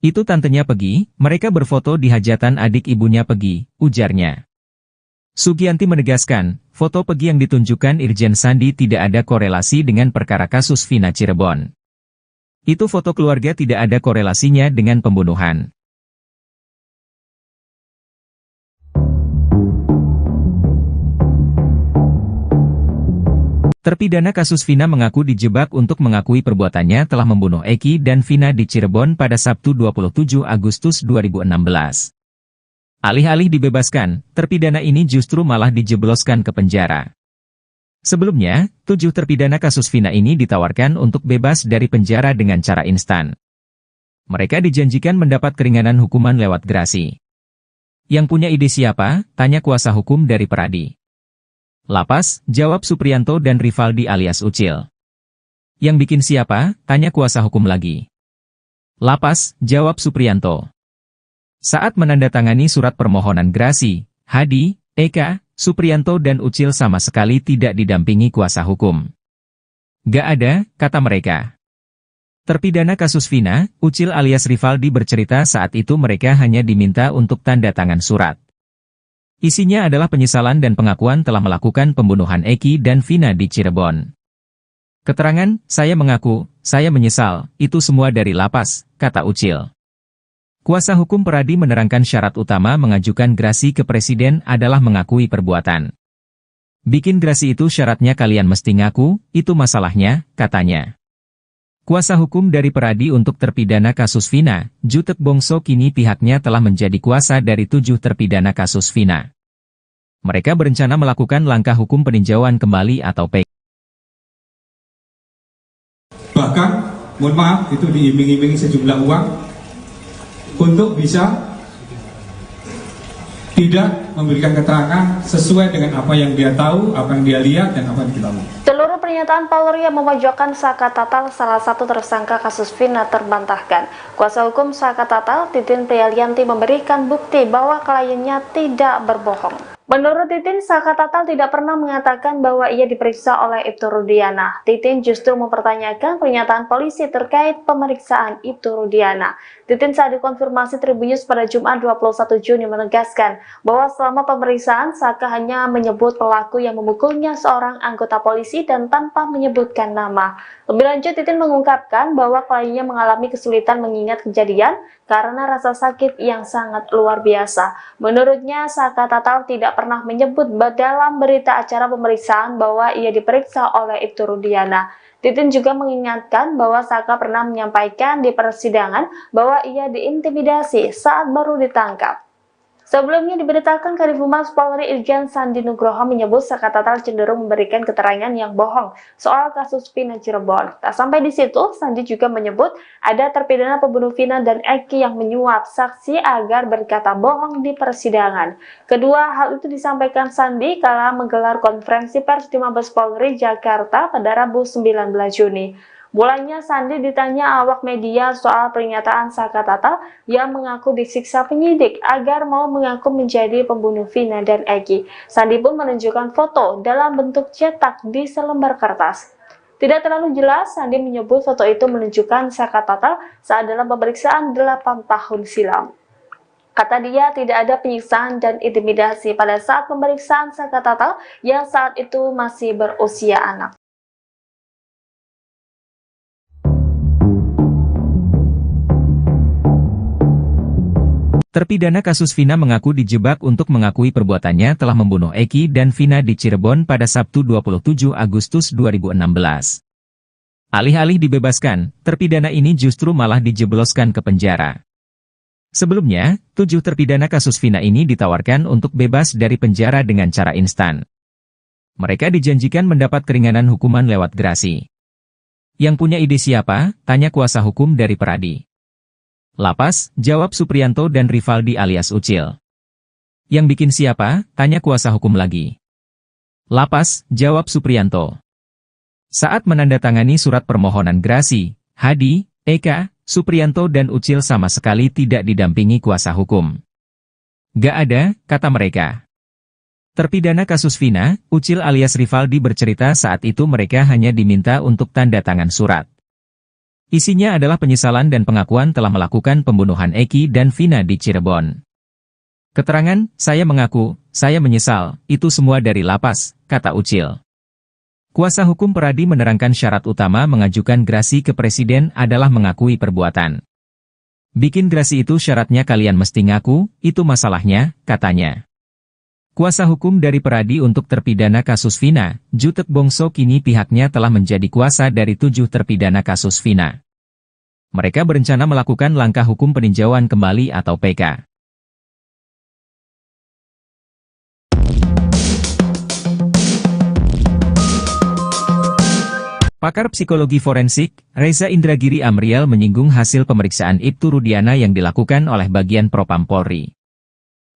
Itu tantenya Pegi, mereka berfoto di hajatan adik ibunya Pegi, ujarnya. Sugianti menegaskan, foto Pegi yang ditunjukkan Irjen Sandi tidak ada korelasi dengan perkara kasus Vina Cirebon. Itu foto keluarga tidak ada korelasinya dengan pembunuhan. Terpidana kasus Vina mengaku dijebak untuk mengakui perbuatannya telah membunuh Eki dan Vina di Cirebon pada Sabtu 27 Agustus 2016. Alih-alih dibebaskan, terpidana ini justru malah dijebloskan ke penjara. Sebelumnya, 7 terpidana kasus Vina ini ditawarkan untuk bebas dari penjara dengan cara instan. Mereka dijanjikan mendapat keringanan hukuman lewat gerasi. Yang punya ide siapa? Tanya kuasa hukum dari Peradi. Lapas, jawab Supriyanto dan Rivaldi alias Ucil. Yang bikin siapa? Tanya kuasa hukum lagi. Lapas, jawab Supriyanto. Saat menandatangani surat permohonan gerasi, Hadi, Eka, Supriyanto dan Ucil sama sekali tidak didampingi kuasa hukum. Gak ada, kata mereka. Terpidana kasus Vina, Ucil alias Rivaldi bercerita saat itu mereka hanya diminta untuk tanda tangan surat. Isinya adalah penyesalan dan pengakuan telah melakukan pembunuhan Eki dan Vina di Cirebon. Keterangan, saya mengaku, saya menyesal, itu semua dari lapas, kata Ucil. Kuasa hukum Peradi menerangkan syarat utama mengajukan gerasi ke Presiden adalah mengakui perbuatan. Bikin gerasi itu syaratnya kalian mesti ngaku, itu masalahnya, katanya. Kuasa hukum dari Peradi untuk terpidana kasus Vina, Jutek Bongso kini pihaknya telah menjadi kuasa dari 7 terpidana kasus Vina. Mereka berencana melakukan langkah hukum peninjauan kembali atau PK. Bahkan, mohon maaf, itu diiming-imingi sejumlah uang untuk bisa tidak memberikan keterangan sesuai dengan apa yang dia tahu, apa yang dia lihat, dan apa yang dia tahu. Seluruh pernyataan Polri yang memojokkan Saka Tatal, salah satu tersangka kasus Vina, terbantahkan. Kuasa hukum Saka Tatal, Titin Prialianti, memberikan bukti bahwa kliennya tidak berbohong. Menurut Titin, Saka Tatal tidak pernah mengatakan bahwa ia diperiksa oleh Ibtu Rudiana. Titin justru mempertanyakan pernyataan polisi terkait pemeriksaan Ibtu Rudiana. Titin saat dikonfirmasi Tribunnews pada Jumat 21 Juni menegaskan bahwa selama pemeriksaan Saka hanya menyebut pelaku yang memukulnya seorang anggota polisi dan tanpa menyebutkan nama. Lebih lanjut, Titin mengungkapkan bahwa kliennya mengalami kesulitan mengingat kejadian karena rasa sakit yang sangat luar biasa. Menurutnya, Saka Tatal tidak pernah menyebut dalam berita acara pemeriksaan bahwa ia diperiksa oleh Ibtu Rudiana. Titin juga mengingatkan bahwa Saka pernah menyampaikan di persidangan bahwa ia diintimidasi saat baru ditangkap. Sebelumnya diberitakan Kadif Humas Polri Irjen Sandi Nugroho menyebut Saka Tatal cenderung memberikan keterangan yang bohong soal kasus Vina Cirebon. Tak sampai di situ, Sandi juga menyebut ada terpidana pembunuh Vina dan Eki yang menyuap saksi agar berkata bohong di persidangan. Kedua hal itu disampaikan Sandi kala menggelar konferensi pers di Mabes Polri Jakarta pada Rabu 19 Juni. Mulanya Sandi ditanya awak media soal pernyataan Saka Tatal yang mengaku disiksa penyidik agar mau mengaku menjadi pembunuh Vina dan Eki. Sandi pun menunjukkan foto dalam bentuk cetak di selembar kertas. Tidak terlalu jelas, Sandi menyebut foto itu menunjukkan Saka Tatal saat dalam pemeriksaan 8 tahun silam. Kata dia, tidak ada penyiksaan dan intimidasi pada saat pemeriksaan Saka Tatal yang saat itu masih berusia anak. Terpidana kasus Vina mengaku dijebak untuk mengakui perbuatannya telah membunuh Eki dan Vina di Cirebon pada Sabtu 27 Agustus 2016. Alih-alih dibebaskan, terpidana ini justru malah dijebloskan ke penjara. Sebelumnya, 7 terpidana kasus Vina ini ditawarkan untuk bebas dari penjara dengan cara instan. Mereka dijanjikan mendapat keringanan hukuman lewat gerasi. Yang punya ide siapa? Tanya kuasa hukum dari Peradi. Lapas, jawab Supriyanto dan Rivaldi alias Ucil. Yang bikin siapa? Tanya kuasa hukum lagi. Lapas, jawab Supriyanto. Saat menandatangani surat permohonan gerasi, Hadi, Eka, Supriyanto dan Ucil sama sekali tidak didampingi kuasa hukum. Gak ada, kata mereka. Terpidana kasus Vina, Ucil alias Rivaldi bercerita saat itu mereka hanya diminta untuk tanda tangan surat. Isinya adalah penyesalan dan pengakuan telah melakukan pembunuhan Eki dan Vina di Cirebon. Keterangan, saya mengaku, saya menyesal, itu semua dari lapas, kata Ucil. Kuasa hukum Peradi menerangkan syarat utama mengajukan gerasi ke Presiden adalah mengakui perbuatan. Bikin gerasi itu syaratnya kalian mesti ngaku, itu masalahnya, katanya. Kuasa hukum dari Peradi untuk terpidana kasus Vina, Jutek Bongso kini pihaknya telah menjadi kuasa dari 7 terpidana kasus Vina. Mereka berencana melakukan langkah hukum peninjauan kembali atau PK. Pakar psikologi forensik, Reza Indragiri Amriel menyinggung hasil pemeriksaan Ibtu Rudiana yang dilakukan oleh bagian Propam Polri.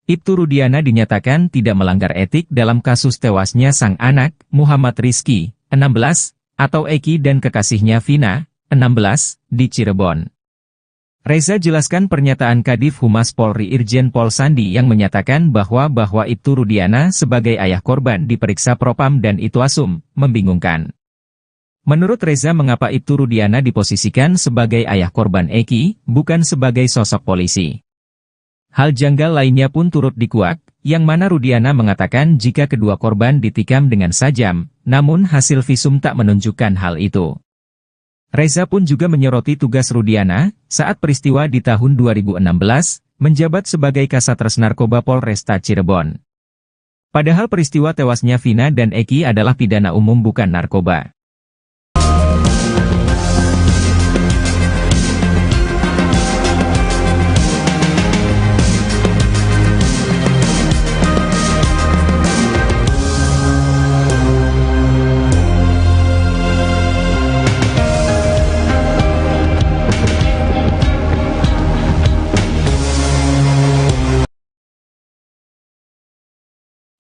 Ibtu Rudiana dinyatakan tidak melanggar etik dalam kasus tewasnya sang anak, Muhammad Rizky, 16, atau Eki dan kekasihnya Vina, 16, di Cirebon. Reza jelaskan pernyataan Kadif Humas Polri Irjen Pol Sandi yang menyatakan bahwa Ibtu Rudiana sebagai ayah korban diperiksa Propam dan Itwasum, membingungkan. Menurut Reza mengapa Ibtu Rudiana diposisikan sebagai ayah korban Eki, bukan sebagai sosok polisi. Hal janggal lainnya pun turut dikuak, yang mana Rudiana mengatakan jika kedua korban ditikam dengan sajam, namun hasil visum tak menunjukkan hal itu. Reza pun juga menyoroti tugas Rudiana, saat peristiwa di tahun 2016, menjabat sebagai Kasatres Narkoba Polresta Cirebon. Padahal peristiwa tewasnya Vina dan Eki adalah pidana umum bukan narkoba.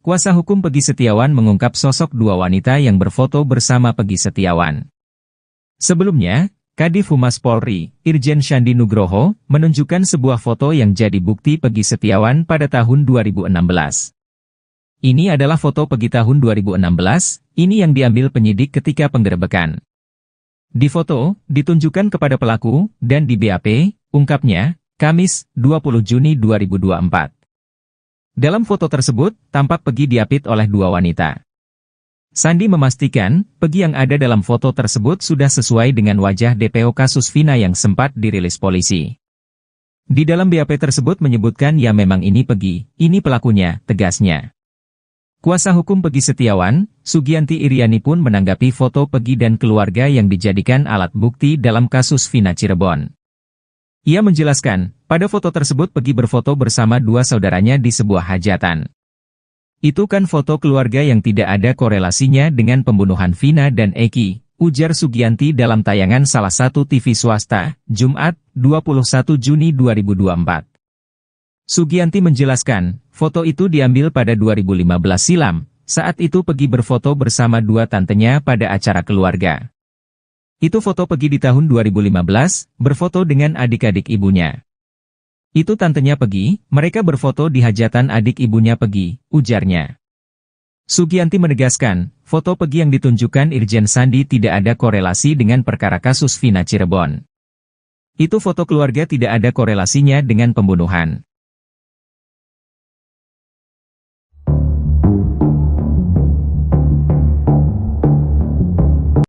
Kuasa hukum Pegi Setiawan mengungkap sosok 2 wanita yang berfoto bersama Pegi Setiawan. Sebelumnya, Kadif Humas Polri, Irjen Shandi Nugroho, menunjukkan sebuah foto yang jadi bukti Pegi Setiawan pada tahun 2016. Ini adalah foto Pegi tahun 2016, ini yang diambil penyidik ketika penggerebekan. Di foto, ditunjukkan kepada pelaku, dan di BAP, ungkapnya, Kamis, 20 Juni 2024. Dalam foto tersebut, tampak Pegi diapit oleh 2 wanita. Sandi memastikan, Pegi yang ada dalam foto tersebut sudah sesuai dengan wajah DPO kasus Vina yang sempat dirilis polisi. Di dalam BAP tersebut menyebutkan ya memang ini Pegi, ini pelakunya, tegasnya. Kuasa hukum Pegi Setiawan, Sugianti Iriani pun menanggapi foto Pegi dan keluarga yang dijadikan alat bukti dalam kasus Vina Cirebon. Ia menjelaskan, pada foto tersebut Pegi berfoto bersama 2 saudaranya di sebuah hajatan. Itu kan foto keluarga yang tidak ada korelasinya dengan pembunuhan Vina dan Eki, ujar Sugianti dalam tayangan salah satu TV swasta, Jumat, 21 Juni 2024. Sugianti menjelaskan, foto itu diambil pada 2015 silam, saat itu Pegi berfoto bersama 2 tantenya pada acara keluarga. Itu foto Pegi di tahun 2015, berfoto dengan adik-adik ibunya. Itu tantenya Pegi, mereka berfoto di hajatan adik ibunya Pegi, ujarnya. Sugianti menegaskan, foto Pegi yang ditunjukkan Irjen Sandi tidak ada korelasi dengan perkara kasus Vina Cirebon. Itu foto keluarga tidak ada korelasinya dengan pembunuhan.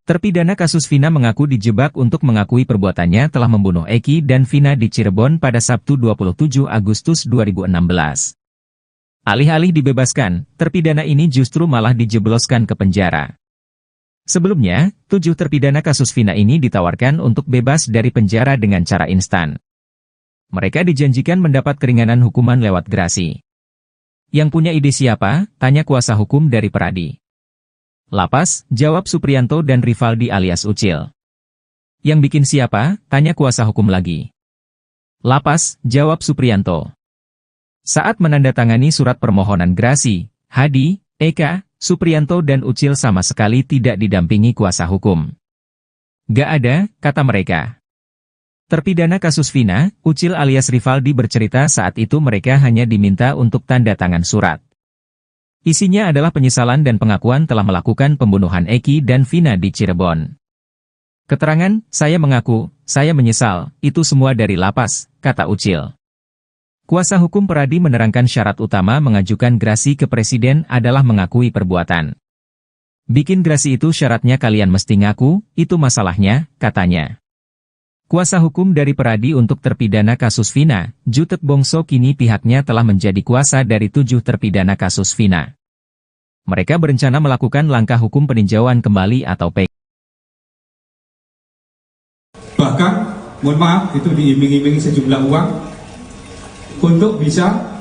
Terpidana kasus Vina mengaku dijebak untuk mengakui perbuatannya telah membunuh Eki dan Vina di Cirebon pada Sabtu 27 Agustus 2016. Alih-alih dibebaskan, terpidana ini justru malah dijebloskan ke penjara. Sebelumnya, 7 terpidana kasus Vina ini ditawarkan untuk bebas dari penjara dengan cara instan. Mereka dijanjikan mendapat keringanan hukuman lewat gerasi. Yang punya ide siapa? Tanya kuasa hukum dari Peradi. Lapas, jawab Supriyanto dan Rivaldi alias Ucil. Yang bikin siapa? Tanya kuasa hukum lagi. Lapas, jawab Supriyanto. Saat menandatangani surat permohonan gerasi, Hadi, Eka, Supriyanto dan Ucil sama sekali tidak didampingi kuasa hukum. Gak ada, kata mereka. Terpidana kasus Vina, Ucil alias Rivaldi bercerita saat itu mereka hanya diminta untuk tanda tangan surat. Isinya adalah penyesalan dan pengakuan telah melakukan pembunuhan Eki dan Vina di Cirebon. Keterangan, "Saya mengaku, saya menyesal, itu semua dari lapas," kata Ucil. Kuasa hukum Peradi menerangkan syarat utama mengajukan gerasi ke Presiden adalah mengakui perbuatan. "Bikin gerasi itu syaratnya kalian mesti ngaku, itu masalahnya," katanya. Kuasa hukum dari Peradi untuk terpidana kasus Vina, Jutek Bongso, kini pihaknya telah menjadi kuasa dari 7 terpidana kasus Vina. Mereka berencana melakukan langkah hukum peninjauan kembali atau PK. Bahkan, mohon maaf, itu diiming-imingi sejumlah uang untuk bisa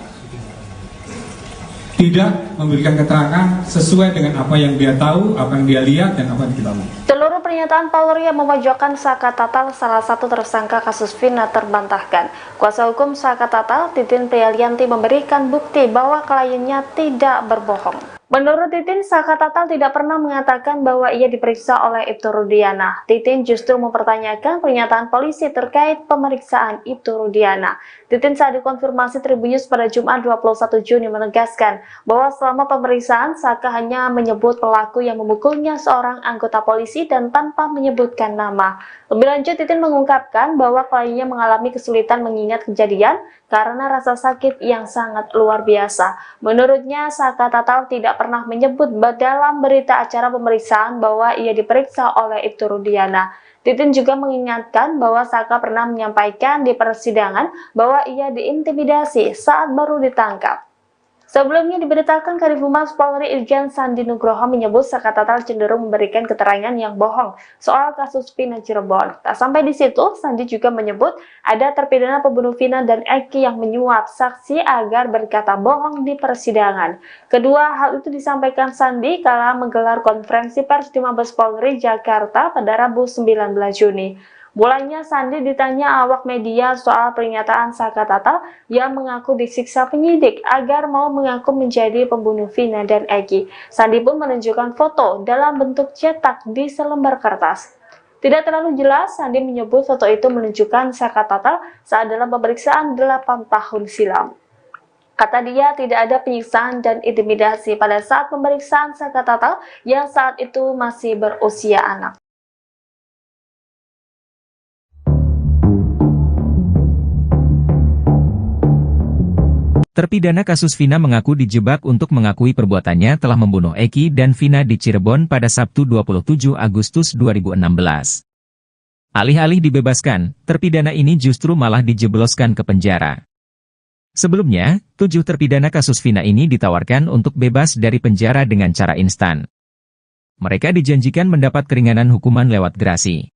tidak memberikan keterangan sesuai dengan apa yang dia tahu, apa yang dia lihat, dan apa yang diketahui. Seluruh pernyataan Polri yang memojokkan Saka Tatal, salah satu tersangka kasus Vina, terbantahkan. Kuasa hukum Saka Tatal, Titin Prialianti, memberikan bukti bahwa kliennya tidak berbohong. Menurut Titin, Saka Tatal tidak pernah mengatakan bahwa ia diperiksa oleh Ibtu Rudiana. Titin justru mempertanyakan pernyataan polisi terkait pemeriksaan Ibtu Rudiana. Titin saat dikonfirmasi Tribun News pada Jumat 21 Juni menegaskan bahwa selama pemeriksaan Saka hanya menyebut pelaku yang memukulnya seorang anggota polisi dan tanpa menyebutkan nama. Lebih lanjut, Titin mengungkapkan bahwa kliennya mengalami kesulitan mengingat kejadian karena rasa sakit yang sangat luar biasa. Menurutnya, Saka Tatal tidak pernah menyebut dalam berita acara pemeriksaan bahwa ia diperiksa oleh Ibtu Rudiana. Titin juga mengingatkan bahwa Saka pernah menyampaikan di persidangan bahwa ia diintimidasi saat baru ditangkap. Sebelumnya diberitakan Kadif Humas Polri Irjen Sandi Nugroho menyebut Saka Tatal cenderung memberikan keterangan yang bohong soal kasus Vina Cirebon. Tak sampai di situ, Sandi juga menyebut ada terpidana pembunuh Vina dan Eki yang menyuap saksi agar berkata bohong di persidangan. Kedua hal itu disampaikan Sandi kala menggelar konferensi pers di Mabes Polri Jakarta pada Rabu 19 Juni. Mulanya Sandi ditanya awak media soal pernyataan Saka Tatal yang mengaku disiksa penyidik agar mau mengaku menjadi pembunuh Vina dan Eki. Sandi pun menunjukkan foto dalam bentuk cetak di selembar kertas. Tidak terlalu jelas, Sandi menyebut foto itu menunjukkan Saka Tatal saat dalam pemeriksaan 8 tahun silam. Kata dia, tidak ada penyiksaan dan intimidasi pada saat pemeriksaan Saka Tatal yang saat itu masih berusia anak. Terpidana kasus Vina mengaku dijebak untuk mengakui perbuatannya telah membunuh Eki dan Vina di Cirebon pada Sabtu 27 Agustus 2016. Alih-alih dibebaskan, terpidana ini justru malah dijebloskan ke penjara. Sebelumnya, 7 terpidana kasus Vina ini ditawarkan untuk bebas dari penjara dengan cara instan. Mereka dijanjikan mendapat keringanan hukuman lewat gerasi.